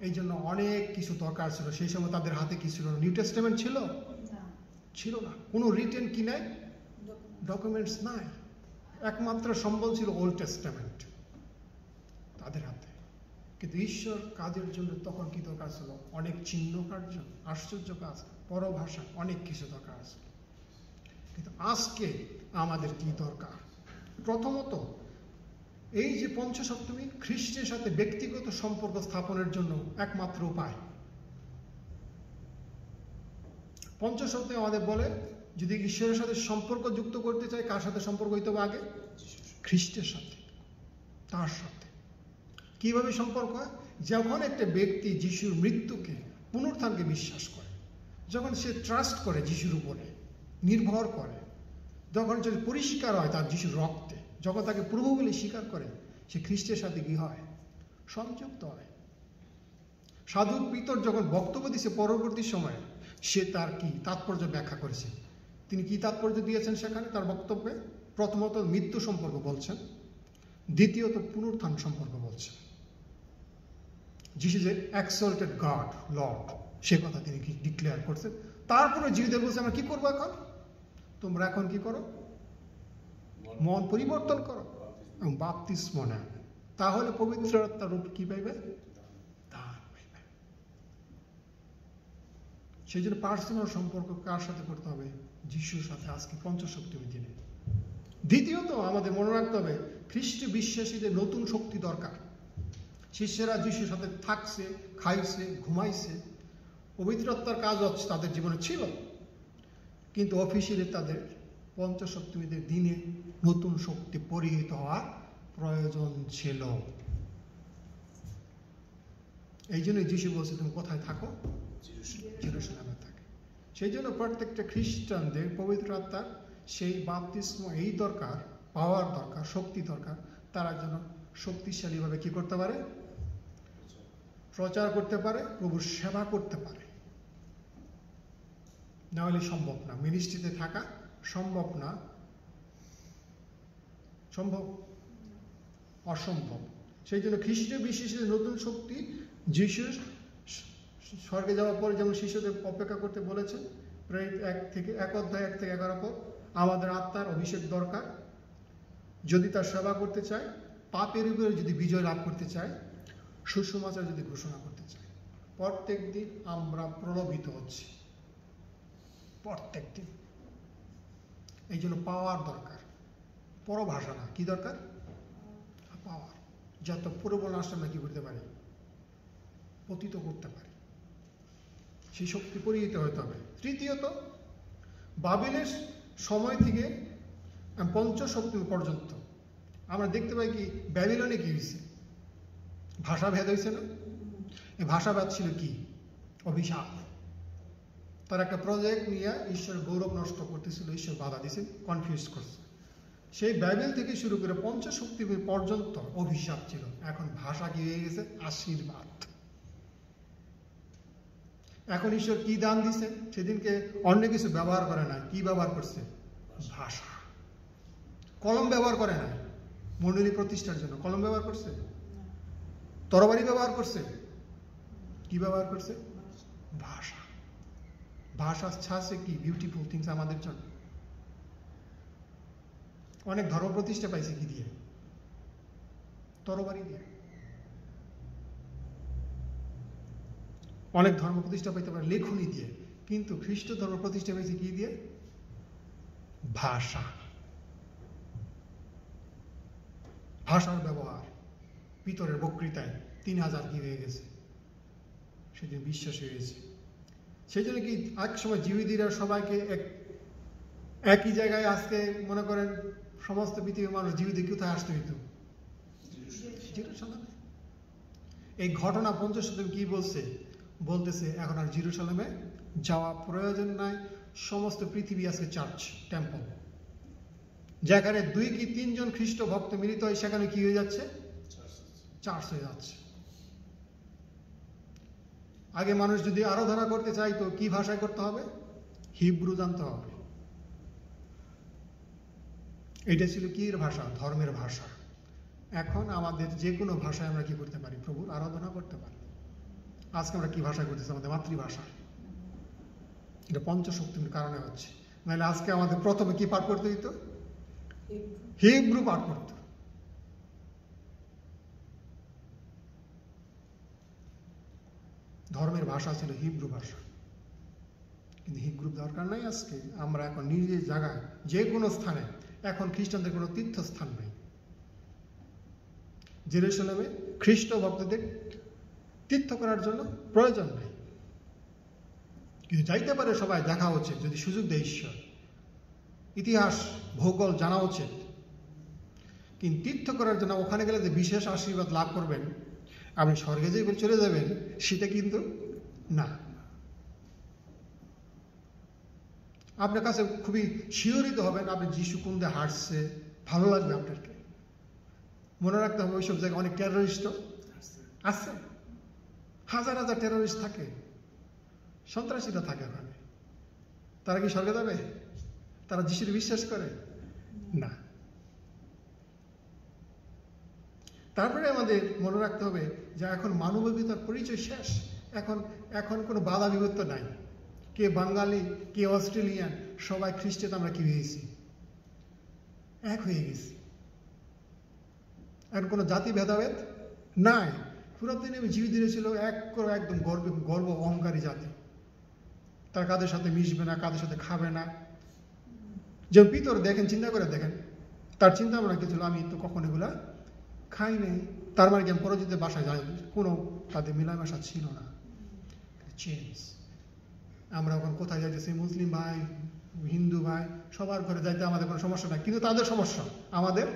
এই জন্য অনেক কিছু দরকার ছিল। সেই সময় তাদের হাতে কি ছিল? নিউ টেস্টামেন্ট ছিল? ছিল না। কোনো রিটেন কি নাই, ডকুমেন্টস নাই। একমাত্র সম্বল ছিল ওল্ড টেস্টামেন্ট তাদের হাতে। কিন্তু ঈশ্বর কাজের জন্য তখন কি দরকার ছিল? অনেক চিহ্ন কার্য, আশ্চর্য কাজ, পরভাষা, অনেক কিছু দরকার আছে। কিন্তু আজকে আমাদের কি দরকার? প্রথমত এই যে পঞ্চসপ্তমী খ্রিস্টের সাথে ব্যক্তিগত সম্পর্ক স্থাপনের জন্য একমাত্র উপায়। পঞ্চসপ্তমী আমাদের বলে যদি ঈশ্বরের সাথে সম্পর্ক যুক্ত করতে চাই, কার সাথে সম্পর্ক হইতে হবে? আগে খ্রিস্টের সাথে, তার সাথে। কিভাবে সম্পর্ক হয়? যখন একটা ব্যক্তি যিশুর মৃত্যুকে, পুনরুত্থানকে বিশ্বাস করে, যখন সে ট্রাস্ট করে যিশুর উপরে, নির্ভর করে, যখন সে পরিষ্কার হয় তার যিশুর রক্তে, যখন তাকে প্রভু বলে স্বীকার করে, সে খ্রিস্টের সাথে কি হয়? সংযুক্ত হয়। সাধু পিতর যখন বক্তব্য দিয়েছে পরবর্তী সময়ে, সে তার কি তাৎপর্য ব্যাখ্যা করেছে। তিনি কি তাৎপর্য দিয়েছেন সেখানে তার বক্তব্যে? প্রথমত মৃত্যু সম্পর্ক বলছেন, দ্বিতীয়ত পুনরুত্থান সম্পর্ক বলছেন। যিশু যে এক্সল্টেড গড, লর্ড, সে কথা তিনি কি ডিক্লেয়ার করছেন। তারপরে জিউদের বলছে আমরা কি করবো এখন? তোমরা এখন কি করো? মন পরিবর্তন করো এবং বাপ্তিস্ম নেয়, তাহলে পবিত্র আত্মার রূপ কি পাইবে? দান পাইবে। সেই জন্য পার্সোনাল সম্পর্ক কার সাথে করতে হবে? যিশুর সাথে, আজকে পঞ্চসপ্তমী দিনে। দ্বিতীয়ত আমাদের মনে রাখতে হবে খ্রিস্ট বিশ্বাসীদের নতুন শক্তি দরকার। শিষ্যেরা যিশুর সাথে থাকছে, খাইছে, ঘুমাইছে, পবিত্র আত্মার কাজ হচ্ছে তাদের জীবনে ছিল, কিন্তু অফিসিয়ালি তাদের পঞ্চসপ্তমীদের দিনে নতুন শক্তি পরিহিত হওয়ার প্রয়োজন ছিল। এই জন্য যিশু বলছে তুমি কোথায় থাকো? জেরুজালেমে থাকে। সেই জন্য প্রত্যেকটা খ্রিস্টানদের পবিত্র আত্মার সেই বাপ্তিস্ম এই দরকার, পাওয়ার দরকার, শক্তি দরকার। তারা যেন শক্তিশালীভাবে কি করতে পারে? প্রচার করতে পারে, প্রভুর সেবা করতে পারে। না হলে সম্ভব না, মিনিস্ট্রিতে থাকা সম্ভব না, সম্ভব অসম্ভব। সেই জন্য খ্রিস্ট বিশ্বাসীদের নতুন শক্তি যিশু স্বর্গে যাওয়ার পরে যেমন শিশুদের অপেক্ষা করতে বলেছেন, প্রায় 1:1-11 পর আমাদের আত্মার অভিষেক দরকার। যদি তার সেবা করতে চায়, পাপের উপরে যদি বিজয় লাভ করতে চায়, সুসমাচার যদি ঘোষণা করতে চায়, প্রত্যেক দিন আমরা প্রলোভিত হচ্ছি, প্রত্যেক দিন। এই জন্য পাওয়ার দরকার, পরভাষা না। কি দরকার? পাওয়ার, যত প্রবল আসলে আমরা কি করতে পারি? পতিত করতে পারি। সেই শক্তি পরিহিত হতে হবে। তৃতীয়ত বাবিলের সময় থেকে পঞ্চসপ্তমী পর্যন্ত আমরা দেখতে পাই কি ব্যাবিলনে কি হয়েছে? ভাষাভেদ হয়েছে না? এই ভাষাভেদ ছিল কি? অভিশাপ। তার একটা প্রজেক্ট নিয়ে ঈশ্বর গৌরব নষ্ট করতেছিল, ঈশ্বর বাধা দিয়েছে, কনফিউজ করছে। সেই বাইবেল থেকে শুরু করে পঞ্চশক্তি পর্যন্ত অভিশাপ ছিল। এখন ভাষা কি হয়ে গেছে? আশীর্বাদ। এখন ঈশ্বর কি দান দিছে? সেদিনকে অন্য কিছু ব্যবহার করে না, কি ব্যবহার করছে? ভাষা। কলম ব্যবহার করে না মণ্ডলী প্রতিষ্ঠার জন্য, কলম ব্যবহার করছে? তরবারি ব্যবহার করছে? কি ব্যবহার করছে? ভাষা। ভাষা ছাড়ছে কি বিউটিফুল থিংস আমাদের জন্য। অনেক ধর্ম প্রতিষ্ঠা পাইছে কি দিয়ে? তরবারি দিয়ে। অনেক ধর্ম প্রতিষ্ঠা পাইতে পারে লেখনী দিয়ে, কিন্তু খ্রিস্ট ধর্ম প্রতিষ্ঠা পাইছে কি দিয়ে? ভাষা। ভাষার ব্যবহার। পিতরের বক্তৃতায় 3000 কি হয়ে গেছে? সেদিন বিশ্বাস হয়ে গেছে। সেই জন্য কি এক সময় জিহুদীরা সবাইকে একই জায়গায় আজকে মনে করেন সমস্ত পৃথিবীর মানুষ জিহুদী কোথায় আসতে হইত? জেরুজালেমে। এই ঘটনা পঞ্চশতকে কি বলছে? বলতেছে এখন আর জেরুজালেমে যাওয়া প্রয়োজন নাই, সমস্ত পৃথিবী আজকে চার্চ, টেম্পল। যেখানে 2 কি 3 জন খ্রিস্ট ভক্ত মিলিত হয় সেখানে কি হয়ে যাচ্ছে? চার্চ হয়ে যাচ্ছে। আগে মানুষ যদি আরাধনা করতে চাইতো কি ভাষায় করতে হবে? হিব্রু জানতে হবে। এটা ছিল কি ভাষা? ধর্মের ভাষা। এখন আমাদের যে কোনো ভাষায় আমরা কি করতে পারি? প্রভুর আরাধনা করতে পারি। আজকে আমরা কি ভাষা করতেছি? আমাদের মাতৃভাষা। এটা পঞ্চশক্তির কারণে হচ্ছে। নাহলে আজকে আমাদের প্রথমে কি পাঠ করতে দিত? হিব্রু পাঠ করত। ধর্মের ভাষা ছিল হিব্রু ভাষা, কিন্তু হিব্রু দরকার নাই। আজকে আমরা এখন নিজের জায়গায় যে কোনো স্থানে, এখন খ্রিস্টানদের কোনো তীর্থস্থান নেই। জেরুজালেমে খ্রিস্ট ভক্তদের তীর্থ করার জন্য প্রয়োজন নেই, কিন্তু যাইতে পারে সবাই, দেখা উচিত যদি সুযোগ দেয় ঈশ্বর। ইতিহাস ভূগোল জানা উচিত, কিন্তু তীর্থ করার জন্য ওখানে গেলে যে বিশেষ আশীর্বাদ লাভ করবেন, আপনি স্বর্গে যে চলে যাবেন, সেটা কিন্তু না। আপনার কাছে খুবই শিহরিত হবেন, আপনি যিশু কুন্দে হাঁটছে, ভালো লাগবে আপনাকে। মনে রাখতে হবে ওইসব জায়গায় অনেক টেররিস্টও আছে, হাজার হাজার টেররিস্ট থাকে, সন্ত্রাসীরা থাকে ওখানে। তারা কি স্বর্গে যাবে? তারা যিশুর বিশ্বাস করে না। তারপরে আমাদের মনে রাখতে হবে যে এখন মানবিকতার পরিচয় শেষ। এখন কোনো বাধা বিভক্ত নাই। কে বাঙালি, কে অস্ট্রেলিয়ান, সবাই খ্রিস্টান। আমরা কি হয়েছি? এক হয়ে গেছি। এখন কোনো জাতি ভেদাভেদ নাই। পুরাতন জীবিতরা ছিল একদম গর্ব অহংকারী জাতি। তারা কাদের সাথে মিশবে না, কাদের সাথে খাবে না। যেমন পিতর দেখেন, চিন্তা করে দেখেন, তার চিন্তা ভাবনা কি ছিল? আমি তো কখন এগুলা খাই নাই। তার মানে কি আমি পরজিতের বাসায় যাই, কোনো তাদের মেলামেশা ছিল না। চেঞ্জ। আমরা এখন কোথায় যাইতেছি? মুসলিম ভাই, হিন্দু ভাই, সবার ঘরে যাইতে আমাদের কোনো সমস্যা নাই, কিন্তু তাদের সমস্যা, আমাদের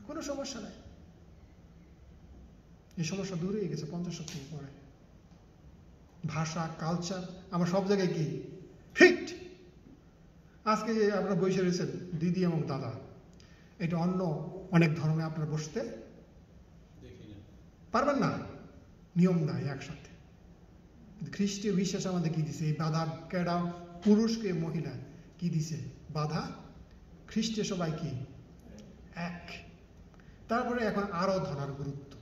কোনো সমস্যা নাই। এই সমস্যা দূর হয়ে গেছে 50 শতাংশ পরে। ভাষা, কালচার, আমরা সব জায়গায় কি ফিট। আজকে যে আপনারা বসে রয়েছেন দিদি এবং দাদা, এটা অন্য অনেক ধর্মে আপনারা বসতে পারবেন না, নিয়ম নাই একসাথে। খ্রিস্টীয় বিশ্বাস আমাদের কি দিছে? এই বাধা কেডা, পুরুষকে মহিলা কি দিছে? বাধা। খ্রিস্টে সবাই কি এক। তারপরে এখন আরাধনার গুরুত্ব।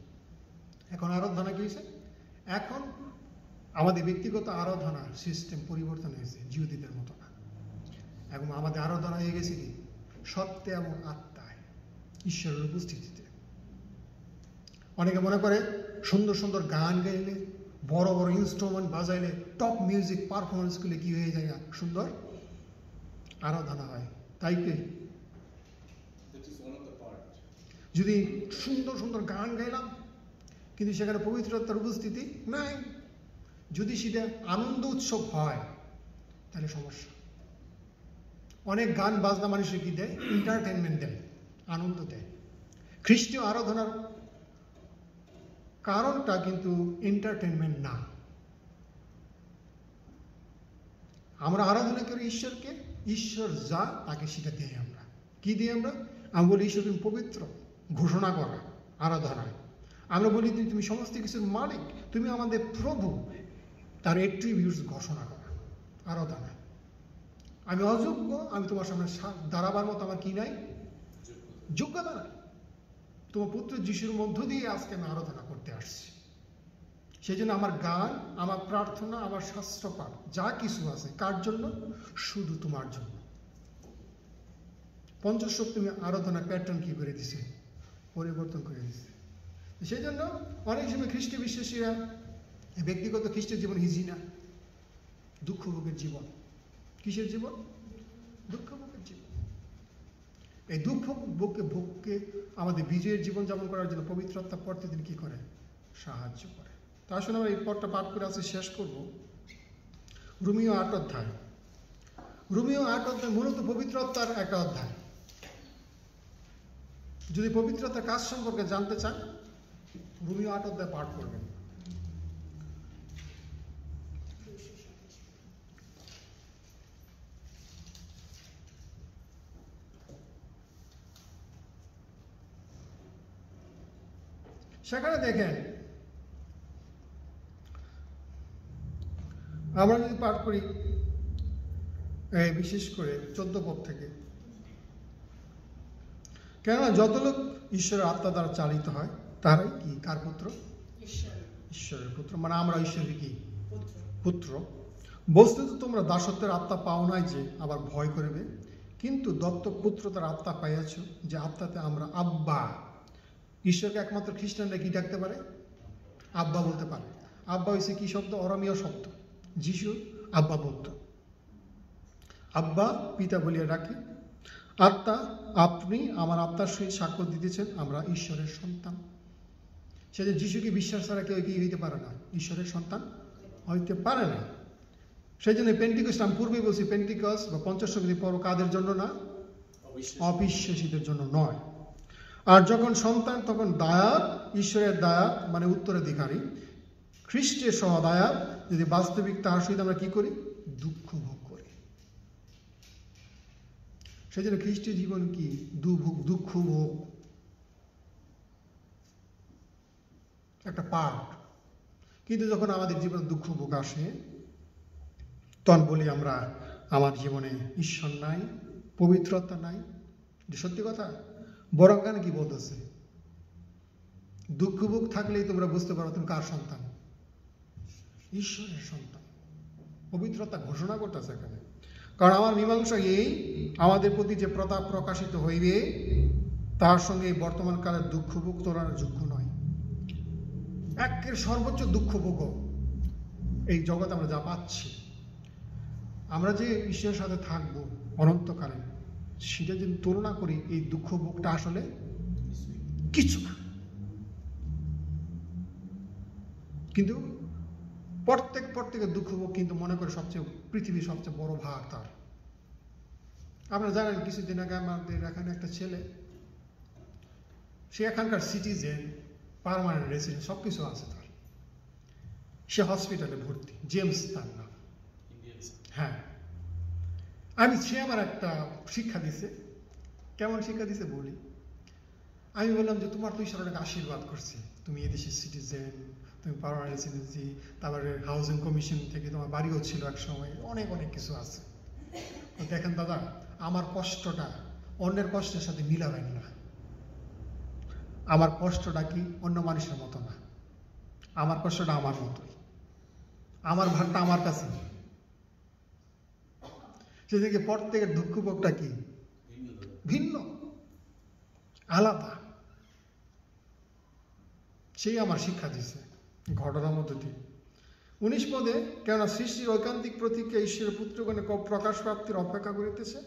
এখন আরাধনা কি হয়েছে? এখন আমাদের ব্যক্তিগত আরাধনার সিস্টেম পরিবর্তন হয়েছে, জিহুদীদের মতো না। এখন আমাদের আরাধনা হয়ে গেছে কি? সত্যে এবং আত্মায়, ঈশ্বরের উপস্থিতিতে। অনেকে মনে করে সুন্দর সুন্দর গান গাইলে, বড় বড় ইনস্ট্রুমেন্ট বাজাইলে, টপ মিউজিক পারফরমেন্স করলে কি হয়ে যায়? সুন্দর আরাধনা হয়। তাই কি? যদি সুন্দর সুন্দর গান গাইলাম, কিন্তু সেখানে পবিত্রতার উপস্থিতি নাই, যদি সেটা আনন্দ উৎসব হয়, তাহলে সমস্যা। অনেক গান বাজনা মানুষের কি দেয়? এন্টারটেনমেন্ট দেয়, আনন্দ দেয়। খ্রিস্টীয় আরাধনার কারণটা কিন্তু এন্টারটেনমেন্ট না। আমরা আরাধনা করি ঈশ্বরকে, ঈশ্বর যা তাকে সেটা দেয়। আমরা কি দিই? আমরা বলি ঈশ্বর তুমি পবিত্র, ঘোষণা করা আরাধনায়। আমরা বলি তুমি সমস্ত কিছুর মালিক, তুমি আমাদের প্রভু, তার অ্যাট্রিবিউটস ঘোষণা করা আরাধনায়। আমি অযোগ্য, আমি তোমার সামনে দাঁড়াবার মতো আমার কি নাই? যোগ্যতা নাই। তোমার পুত্র যিশুর মধ্য দিয়ে আজকে আমি আরাধনা করতে আসছি। সেই জন্য আমার গান, আমার প্রার্থনা, আমার শাস্ত্র পাঠ, যা কিছু আছে, কার জন্য? শুধু তোমার জন্য। পঞ্চশক্তি আরাধনা প্যাটার্ন কি করে দিছে? পরিবর্তন করে দিছে। সেই জন্য অনেক সময় খ্রিস্ট বিশ্বাসীরা ব্যক্তিগত খ্রিস্টের জীবন হিজি না, দুঃখ ভোগের জীবন। কিসের জীবন? দুঃখ ভোগের জীবন। এই দুঃখ ভোগকে আমাদের বিজয়ের জীবন যাপন করার জন্য পবিত্র আত্মা প্রতিদিন কি করে? সাহায্য করে। তা আসলে আমরা এই পথটা পাঠ করে আজকে শেষ করব। রোমীয় 8 অধ্যায়। রোমীয় 8 অধ্যায় মূলত পবিত্র আত্মার একটা অধ্যায়। যদি পবিত্রতার কাজ সম্পর্কে জানতে চান, রোমীয় 8 অধ্যায় পাঠ করবেন। সেখানে দেখেন, আমরা যদি পাঠ করি বিশেষ করে 14 পদ থেকে, কেননা যত লোক ঈশ্বরের আত্মা দ্বারা চালিত হয় তারাই কি কার পুত্র? ঈশ্বর ঈশ্বরের পুত্র। মানে আমরা ঈশ্বরের কি পুত্র। পুত্র। বস্তুত তোমরা দাসত্বের আত্মা পাও নাই যে আবার ভয় করবে, কিন্তু দত্তক পুত্রতার আত্মা পাইয়াছ, যে আত্মাতে আমরা আব্বা। ঈশ্বরকে একমাত্র খ্রিস্টানরা কি ডাকতে পারে? আব্বা বলতে পারে। আব্বা হয়েছে কি শব্দ? অরামীয় শব্দ। যিশু আব্বা বলতো, আব্বা পিতা বলিয়া ডাকে। আত্মা, আপনি আমার আত্মার সহিত সাক্ষ্য দিতেছেন আমরা ঈশ্বরের সন্তান। সে যে যিশুকে বিশ্বাস ছাড়া কেউ কি হইতে পারে না, ঈশ্বরের সন্তান হইতে পারে না। সেই জন্য পেন্টিকস্ট, আমি পূর্বে বলছি, পেন্টিকস্ট বা পঞ্চশক্তি পর্ব কাদের জন্য না? অবিশ্বাসীদের জন্য নয়। আর যখন সন্তান তখন দায়ার, ঈশ্বরের দায়ার মানে উত্তরাধিকারী, খ্রিস্টের সহদায়ার, যদি বাস্তবিক তাহার সহিত আমরা কি করি? দুঃখ ভোগ করি। সেই জন্য খ্রিস্টের জীবন কি? দুঃখ ভোগ একটা পার্ট। কিন্তু যখন আমাদের জীবনে দুঃখ ভোগ আসে, তখন বলি আমরা আমার জীবনে ঈশ্বর নাই, পবিত্রতা নাই। সত্যি কথা। বরং গান কি বলতেছে? দুঃখ ভোগ থাকলেই তোমরা বুঝতে পারো তুমি কার সন্তান? ঈশ্বরের সন্তান। পবিত্রতা ঘোষণা করতেছে এখানে। কারণ আমার মীমাংসা এই, আমাদের প্রতি যে প্রতাপ প্রকাশিত হইবে তার সঙ্গে এই বর্তমান কালের দুঃখ ভোগ তোলার যোগ্য নয়। একের সর্বোচ্চ দুঃখ ভোগ এই জগৎ আমরা যা পাচ্ছি, আমরা যে ঈশ্বরের সাথে থাকবো অনন্তকালে, সেটা যদি তুলনা করি এই দুঃখ ভোগটা আসলে কিছু না। কিন্তু প্রত্যেকের দুঃখ ভোগ কিন্তু মনে করে সবচেয়ে পৃথিবীর সবচেয়ে বড় ভাগ তার। আপনারা জানেন কিছুদিন আগে আমাদের এখানে একটা ছেলে, সে এখানকার সিটিজেন, পার্মানেন্ট রেসিডেন্ট, সবকিছু আছে তার, সে হসপিটালে ভর্তি, জেমস তার নাম। হ্যাঁ, সে আমার একটা শিক্ষা দিছে। কেমন শিক্ষা দিছে বলি। আমি বললাম যে তোমার তো ঈশ্বর অনেক আশীর্বাদ করছে, তুমি এদেশের সিটিজেন, তুমি পার্মানেন্ট রেসিডেন্সি, তারপরে হাউজিং কমিশন থেকে তোমার বাড়িও ছিল এক সময়, অনেক অনেক কিছু আছে। দেখেন দাদা, আমার কষ্টটা অন্যের কষ্টের সাথে মিলাবেন না। আমার কষ্টটা কি অন্য মানুষের মতো না, আমার কষ্টটা আমার মতোই, আমার ভারটা আমার কাছে। সেদিকে প্রত্যেকের দুঃখ ভোগটা কি ভিন্ন, আলাদা। সেই আমার শিক্ষা দিচ্ছে ঘটনার মধ্য দিয়ে। 19 পদে, কেননা সৃষ্টির ঐকান্তিক প্রতীকে ঈশ্বরের পুত্রগণে প্রকাশ প্রাপ্তির অপেক্ষা করিতেছে।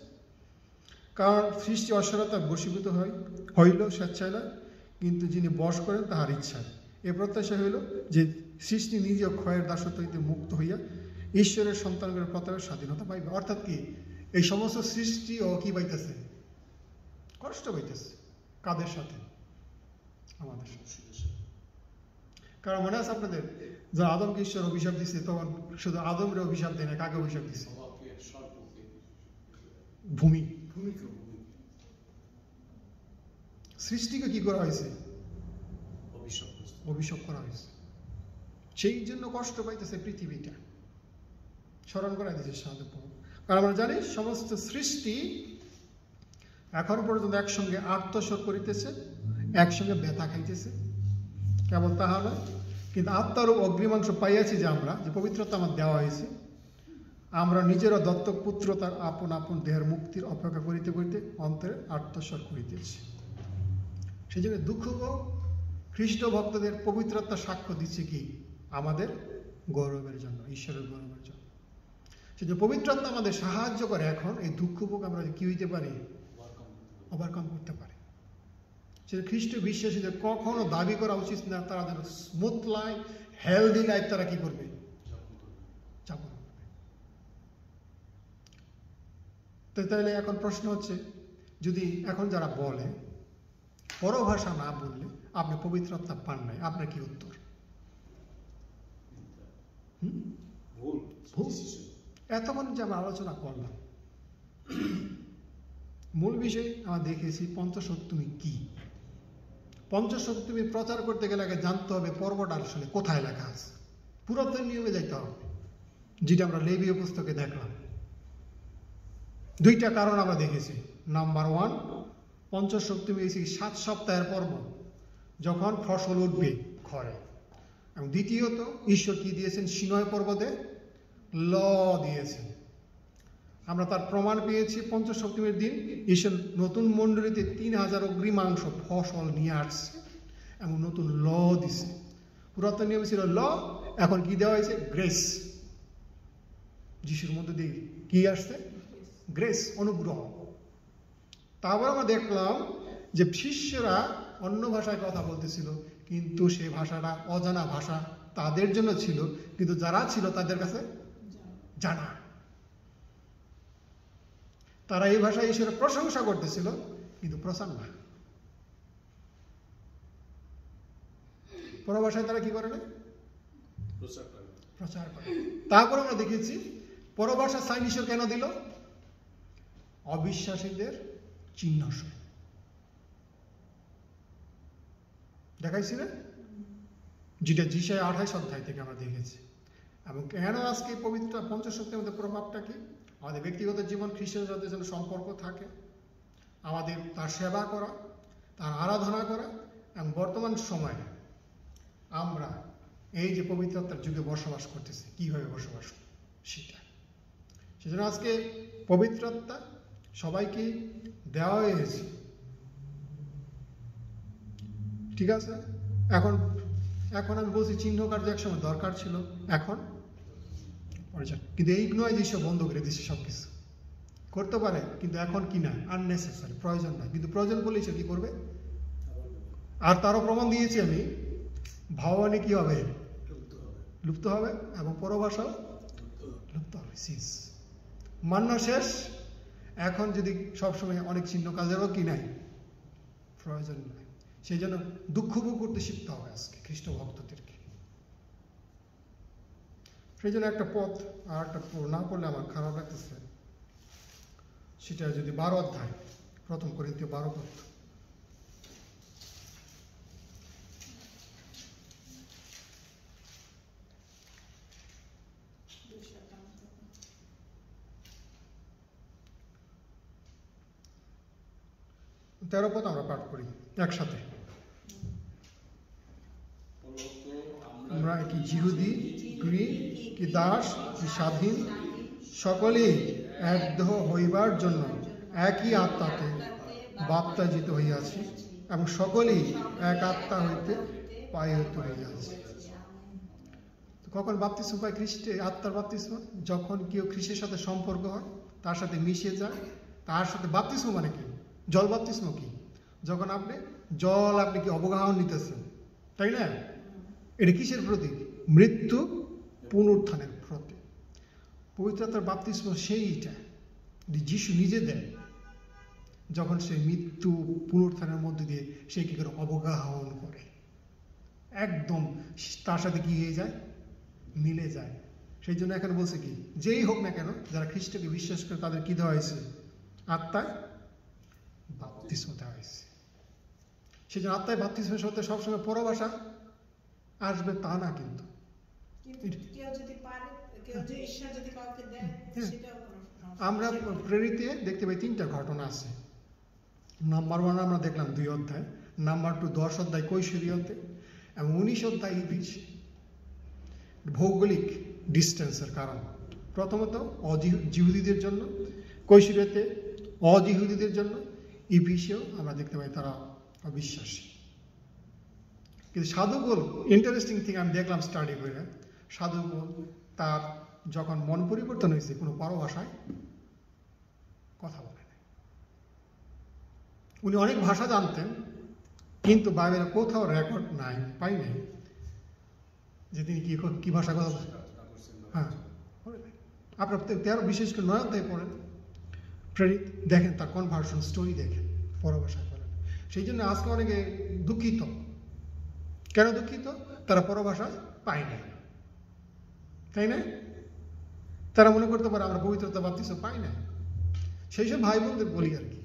কারণ সৃষ্টি অসারতা বশীভূত হইল স্বেচ্ছায় না, কিন্তু যিনি বশ করেন তাহার ইচ্ছায়। এ প্রত্যাশা হইল যে সৃষ্টি নিজেও ক্ষয়ের দাসত্ব হইতে মুক্ত হইয়া ঈশ্বরের সন্তানদের প্রতাপের স্বাধীনতা পাইবে। অর্থাৎ কি, এই সমস্ত সৃষ্টি ও কি পাইতেছে? কষ্ট পাইতেছে। কাদের সাথে? আমাদের সাথে। কারণ মনে আছে আপনাদের, যে আদমকে ঈশ্বর অভিশাপ দিচ্ছে, তখন শুধু আদমের অভিশাপ দেয় না, কাকে অভিশাপ দিচ্ছে? ভূমি। সৃষ্টিকে কি করা হয়েছে? অভিশাপ করা হয়েছে। সেই জন্য কষ্ট পাইতেছে পৃথিবীটা। স্মরণ করা দিচ্ছে সাধু। কারণ আমরা জানি সমস্ত সৃষ্টি এখন পর্যন্ত একসঙ্গে আত্মস্বর করিতেছে, একসঙ্গে ব্যথা খাইতেছে। কেবল তাহা নয়, কিন্তু আত্মারও অগ্রিমাংশ পাইয়াছি যে আমরা, যে পবিত্রতা আমার দেওয়া হয়েছে, আমরা নিজেরা দত্তক পুত্র তার আপন আপন দেহের মুক্তির অপেক্ষা করিতে করিতে অন্তরে আত্মস্বর করিতেছি। সেই জন্য দুঃখ খ্রিস্ট ভক্তদের পবিত্রতা সাক্ষ্য দিচ্ছে কি? আমাদের গৌরবের জন্য, ঈশ্বরের গৌরবের জন্য। সেই যে পবিত্রতা আমাদের সাহায্য করে এখন এই দুঃখ ভোগ আমরা কি হইতে পারি? ওভারকাম করতে পারি। সেটা খ্রিস্ট বিশ্বাসীদের কখনো দাবি করা উচিত না তারা যেন স্মুথ লাইফ, হেলদি লাইফ তারা কি করবে? যাপন করবে। তো তাহলে এখন প্রশ্ন হচ্ছে, যদি এখন যারা বলে পরভাষা না বললে আপনি পবিত্রতা পান নাই, আপনার কি উত্তর? এতক্ষণ যে আমরা আলোচনা করলাম, মূল বিষয় আমরা দেখেছি পঞ্চসপ্তমী কি। পঞ্চসপ্তমী প্রচার করতে গেলে আগে জানতে হবে পর্বটা আসলে কোথায় লেখা আছে। পুরাতন নিয়মে যাইতে হবে, যেটা আমরা লেবীয় পুস্তকে দেখলাম। দুইটা কারণ আমরা দেখেছি। নাম্বার 1, পঞ্চম সপ্তমী হয়েছে 7 সপ্তাহের পর্ব, যখন ফসল উঠবে ঘরে। এবং দ্বিতীয়ত ঈশ্বর কি দিয়েছেন? সিনয় পর্বতে ল দিয়েছেন। আমরা তার প্রমাণ পেয়েছি পঞ্চম সপ্তমীর দিন ঈশ্বর নতুন মণ্ডলীতে 3000 অগ্রিমাংশ ফসল নিয়ে আসছে এবং নতুন ল দিছে। পুরাতন নিয়মে ছিল ল, এখন কি দেওয়া হয়েছে? গ্রেস। যিশুর মধ্যে দিয়ে কি আসছে? গ্রেস, অনুগ্রহ। তারপর আমরা দেখলাম যে শিষ্যরা অন্য ভাষায় কথা বলতেছিল, কিন্তু সেই ভাষাটা অজানা ভাষা তাদের জন্য ছিল, কিন্তু যারা ছিল তাদের কাছে জানা। তারা এই ভাষায় ঈশ্বরের প্রশংসা করতেছিল, কিন্তু প্রচার না। পরভাষায় তারা কি করে না? প্রচার করে। তারপর আমরা দেখেছি পরভাষা সাইন ঈশ্বর কেন দিল? অবিশ্বাসীদের চিহ্ন স্বরূপ। দেখাইছিল যেটা যিশায়া 28 অধ্যায় থেকে আমরা দেখেছি। এবং কেন আজকে পবিত্র পঞ্চম সপ্তমীর মধ্যে প্রভাবটা কি? আমাদের ব্যক্তিগত জীবন খ্রিস্টের সাথে যেন সম্পর্ক থাকে, আমাদের তার সেবা করা, তার আরাধনা করা, এবং বর্তমান সময়ে আমরা এই যে পবিত্রতার যুগে বসবাস করতেছি, কিভাবে বসবাস সেটা। সেজন্য আজকে পবিত্রতা সবাইকে দেওয়া হয়েছে, ঠিক আছে? এখন আমি বলছি চিহ্ন কার্য একসময় দরকার ছিল, এখন কিন্তু এই নয় যে সব বন্ধ করে দিচ্ছে, সবকিছু করতে পারে, কিন্তু এখন কি না, আননেসেসারি, প্রয়োজন নাই। কিন্তু প্রয়োজন বলেই সে কি করবে? আর তারও প্রমাণ দিয়েছি আমি, ভাবানে কি হবে? লুপ্ত হবে, এবং পরভাষাও লুপ্ত হবে। শেষ, মান্না শেষ। এখন যদি সবসময় অনেক চিহ্ন কাজেরও কি নাই, প্রয়োজন নাই। সেই জন্য দুঃখ ভোগ করতে শিখতে হবে আজকে খ্রিস্ট ভক্তদেরকে। সেই জন্য একটা পথ আর একটা না পড়লে আমার খারাপ লাগতেছে, সেটা যদি 12 অধ্যায়, 1 করিন্থীয় 12 পদ। তেরো পদ আমরা পাঠ করি একসাথে। আমরা কি জিহুদি, গ্রীক, কি দাস, কি স্বাধীন, সকলেই এক দেহ হইবার জন্য একই আত্মাতে বাপ্তাজিত হইয়াছি, এবং সকলেই এক আত্মা হইতে পায়িত হইয়াছি। কখন বাপ্তিস্ম পায় খ্রিস্টে? আত্মার বাপ্তিস্ম যখন কেউ খ্রিস্টের সাথে সম্পর্ক হয়, তার সাথে মিশে যায়, তার সাথে। বাপ্তিস্ম মানে কি? জল বাপ্তিস্ম কি? যখন আপনি কি অবগাহন নিতেছেন, তাই না? এটা কিসের প্রতীক? মৃত্যু পুনরুত্থানের প্রতীক। পবিত্রতার বাপ্তিস্ম সেইটা যিশু নিজে দেয়, যখন সে মৃত্যু পুনরুত্থানের মধ্যে দিয়ে সে কি করে অবগাহন করে, একদম তার সাথে কি হয়ে যায়, মিলে যায়। সেই জন্য এখানে বলছে কি, যেই হোক না কেন যারা খ্রিস্টকে বিশ্বাস করে তাদের কি দেওয়া হয়েছে? আত্মায় বাপ্তিস্ম দেওয়া হয়েছে। সেই জন্য আত্মায় বাপ্তিস্মের সাথে সবসময় পরভাষা আসবে তা না, কিন্তু আমরা প্রেরিতে দেখতে পাই 3টা ঘটনা আছে। নাম্বার 1 আমরা দেখলাম 2 অধ্যায়, নাম্বার 2 10 অধ্যায় কৈশোরীয়তে, এবং 19 অধ্যায় ইফিসে। ভৌগোলিক ডিস্টেন্সের কারণ, প্রথমত জিহুদীদের জন্য কৈশোরীয়তে, অজিহুদীদের জন্য ইফিসেও আমরা দেখতে পাই তারা অবিশ্বাসী। কিন্তু সাধুগোল, ইন্টারেস্টিং থিং আমি দেখলাম স্টাডি করে, সাধুগোল তার যখন মন পরিবর্তন হয়েছে কোনো পরভাষায় কথা বলে না। উনি অনেক ভাষা জানতেন, কিন্তু বাইবেলে কোথাও রেকর্ড নাই, পাই নাই যে তিনি কি ভাষা কথা বলেন। হ্যাঁ, আপনার 13 বিশেষ করে 9 অধ্যায় পড়েন, প্রেরিত দেখেন তার কনভার্সন স্টোরি দেখেন, পরভাষায় বলেন। সেই জন্য আজকে অনেকে দুঃখিত। কেন দুঃখিত? তারা পরভাষা পায় না, তাই না? তারা মনে করতে পারে আমরা পবিত্রতা বাপ্তিস্ম পাই না। সেই সব ভাই বোনদের বলি আর কি,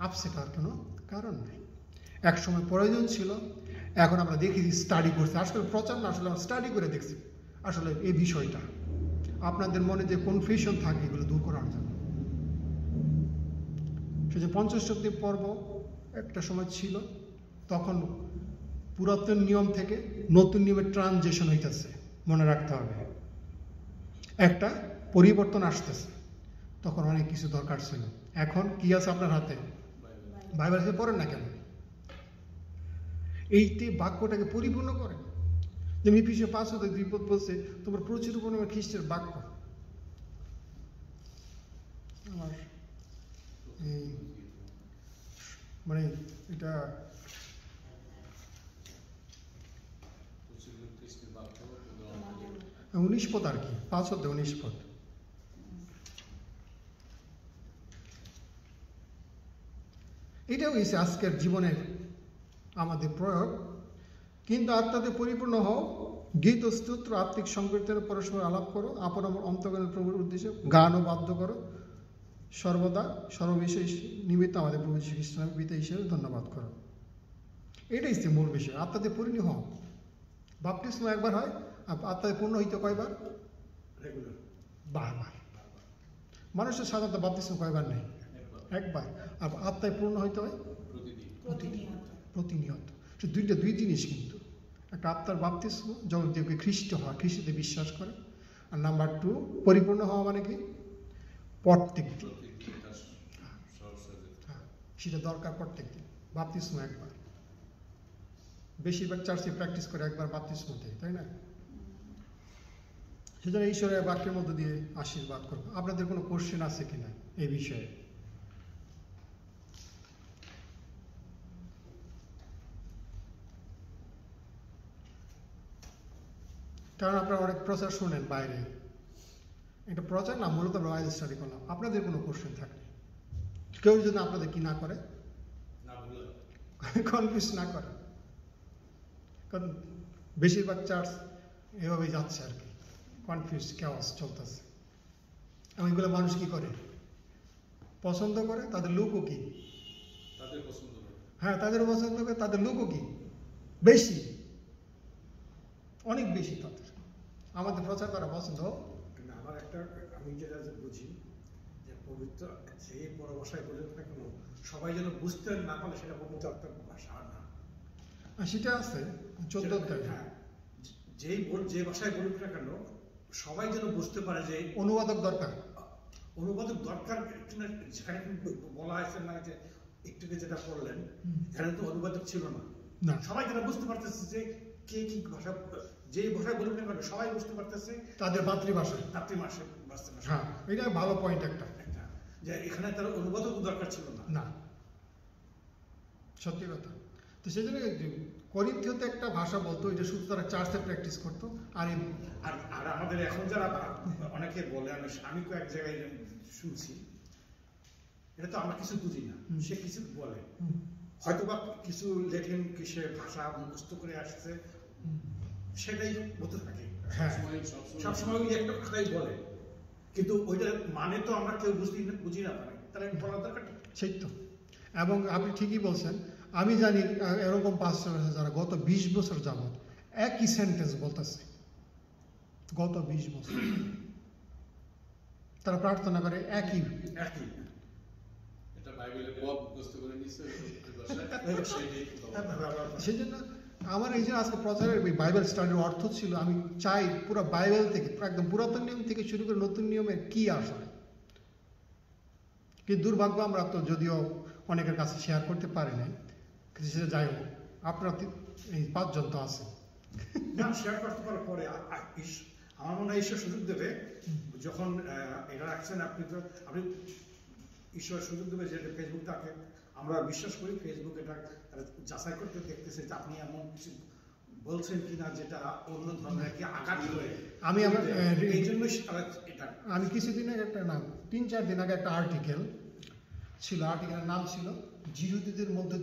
আপসেট আর কোনো কারণ নেই। এক সময় প্রয়োজন ছিল, এখন আমরা দেখি স্টাডি করছি, আসলে প্রচার না, আসলে আমরা স্টাডি করে দেখছি আসলে এই বিষয়টা আপনাদের মনে যে কনফিউশন থাকে এগুলো দূর করার জন্য। সেই যে 50 শক্তি পর্ব একটা সময় ছিল, তখন পুরাতন নিয়ম থেকে নতুন নিয়মে ট্রানজিশন হইতেছে, মনে রাখতে হবে। একটা পরিবর্তন আসতেছে, তখন অনেক কিছু দরকার ছিল। এখন কি আছে আপনার হাতে? বাইবেল থেকে পড়েন না কেন? এইটি বাক্যটাকে পরিপূর্ণ করেন। যেমন এফেসীয় 5:2 বলছে, তোমার প্রচুর পরিমাণে খ্রিস্টের বাক্য। আমার মানে এটা প্রচুর খ্রিস্টের বাক্য উদাহরণ 19 পদ আর কি, 5:19 পদ। এটাও হয়েছে আজকের জীবনের আমাদের প্রয়োগ। কিন্তু আত্মাতে পরিপূর্ণ হও, গীত ও স্তোত্র আত্মিক সংকীর্তনে পরস্পর আলাপ করো, আপন অন্তর্গণের প্রভুর উদ্দেশ্যে গান ও বাদ্য করো, সর্বদা সর্ববিষয় নিমিত্ত আমাদের প্রভু যীশু খ্রিস্টের পিতা হিসেবে ধন্যবাদ করো। এটাই হচ্ছে মূল বিষয়। আত্মাতে পরিণত হও। বাপ্তিস্ম একবার হয়, আর আত্মাতে পূর্ণ হইতে কয়বার? রেগুলার, বারবার। মানুষের সাধারণত বাপ্তিস্ম কয়বার নেই? একবার। আর আত্মায় পূর্ণ হইতে হয় প্রতিদিন। প্রতিনিয়ত। প্রতিনিয়ত। সে দুই জিনিস কিন্তু, একটা আত্মার বাপ্তিস্ম, যখন কেউ খ্রিস্ট হয়, খ্রিস্টতে বিশ্বাস করে। আর নাম্বার 2, পরিপূর্ণ হওয়া মানে কি? প্রত্যেক দিন। প্রতিদিন তার সহস্রাধিক। হ্যাঁ, সেটা দরকার প্রত্যেক দিন। বাপ্তিস্ম একবার। বেশিরভাগ চার্চে প্র্যাকটিস করে একবার বাপ্তিস্মতে, তাই না? সেজন্য ঈশ্বরের বাক্যের মধ্যে দিয়ে আশীর্বাদ করবো। আপনাদের কোনো কোশ্চেন আছে কিনা এই বিষয়ে? কারণ আপনারা অনেক প্রচার শোনেন বাইরে, এটা প্রচার না, মূলত আমরা বাইবেল স্টাডি করলাম। আপনাদের কোনো কোশ্চেন থাকলে, কেউ যদি আপনাদের কি না করে, না ভুলে কনফিউজ না করে, কারণ বেশিরভাগ চার্চ এভাবেই যাচ্ছে আর কি, কনফিউজ কেওয়াস চলতেছে। এবং এগুলো মানুষ কি করে? পছন্দ করে। তাদের লোকও কি? তাদের পছন্দ করে। হ্যাঁ, তাদেরও পছন্দ করে, তাদের লোকও কি? বেশি, অনেক বেশি তাদের। আমাদের প্রচার করা পছন্দ। কিন্তু আমার একটা, আমি যেটা বুঝি যে পবিত্র যে বড় ভাষায় বলুক না কেন, সবাই যেন বুঝতে না পারলে সেটা পবিত্র আত্মার ভাষা না। আর সেটা আছে 14 হ্যাঁ, যে ভাষায় বলুক না কেন, সবাই যেন বুঝতে পারে যে অনুবাদক দরকার। অনুবাদক দরকার। যেখানে বলা হয়েছে না যে একটু যেটা পড়লেন, এখানে তো অনুবাদক ছিল না। না, সবাই যেন বুঝতে পারতেছে যে কে কি ভাষা, যে ভাষায় বলুক না কেন সবাই বুঝতে পারতেছে তাদের মাতৃভাষায়। মাতৃভাষা বাঁচতে পারছে। হ্যাঁ, এটা ভালো পয়েন্ট একটা। যে এখানে তার অনুবাদক দরকার ছিল না। না, সত্যি কথা। তো সেই জন্য করিন্থীয়তে একটা ভাষা বলতো, এটা শুধু তারা চার্চে প্র্যাকটিস করতো। আর আর আমাদের এখন যারা অনেকে বলে, আমি কয়েক জায়গায় শুনছি, এটা তো আমরা কিছু বুঝি না, সে কিছু বলে, হয়তোবা কিছু লেখেন, কিসে ভাষা মুখস্থ করে আসছে, সেটাই বলতে থাকে। হ্যাঁ, সবসময় ওই একটা কথাই বলে, কিন্তু ওইটার মানে তো আমরা কেউ বুঝি না পারি, তাহলে বলার দরকার নেই। সেই তো। এবং আপনি ঠিকই বলছেন। আমি জানি এরকম পাস্টর আছে যারা গত 20 বছর যাবত একই সেন্টেন্স বলতেছে, গত 20 বছর তারা প্রার্থনা করে একই। একই। এটা বাইবেলের পদ মুখস্থ করে নিচ্ছে সেই জন্য আমার এই যে আজকে প্রচারের বাইবেল স্টাডির অর্থ ছিল, আমি চাই পুরো বাইবেল থেকে, একদম পুরাতন নিয়ম থেকে শুরু করে নতুন নিয়মের কি আসলে। কিন্তু দুর্ভাগ্য, আমরা তো যদিও অনেকের কাছে শেয়ার করতে পারি নাই, কিন্তু সেটা যাই হোক, আপনারা এই 5 জন তো আছে। না, শেয়ার করতে পারার পরে আমার মনে হয় ঈশ্বর সুযোগ দেবে, যখন এটা রাখছেন আপনি ঈশ্বর সুযোগ দেবে, যেটা ফেসবুক তাকে আমরা বিশ্বাস করি, ফেসবুক এটা যাচাই করতে দেখতেছে যে আপনি এমন কিছু বলছেন কিনা যেটা অন্য ধরনের কি আঘাত করে। এই জন্যই এটা আমি কিছুদিন আগে একটা 3-4 দিন আগে একটা আর্টিকেল ছিল, আর্টিকেলের নাম ছিল জিহুদীদের মধ্যে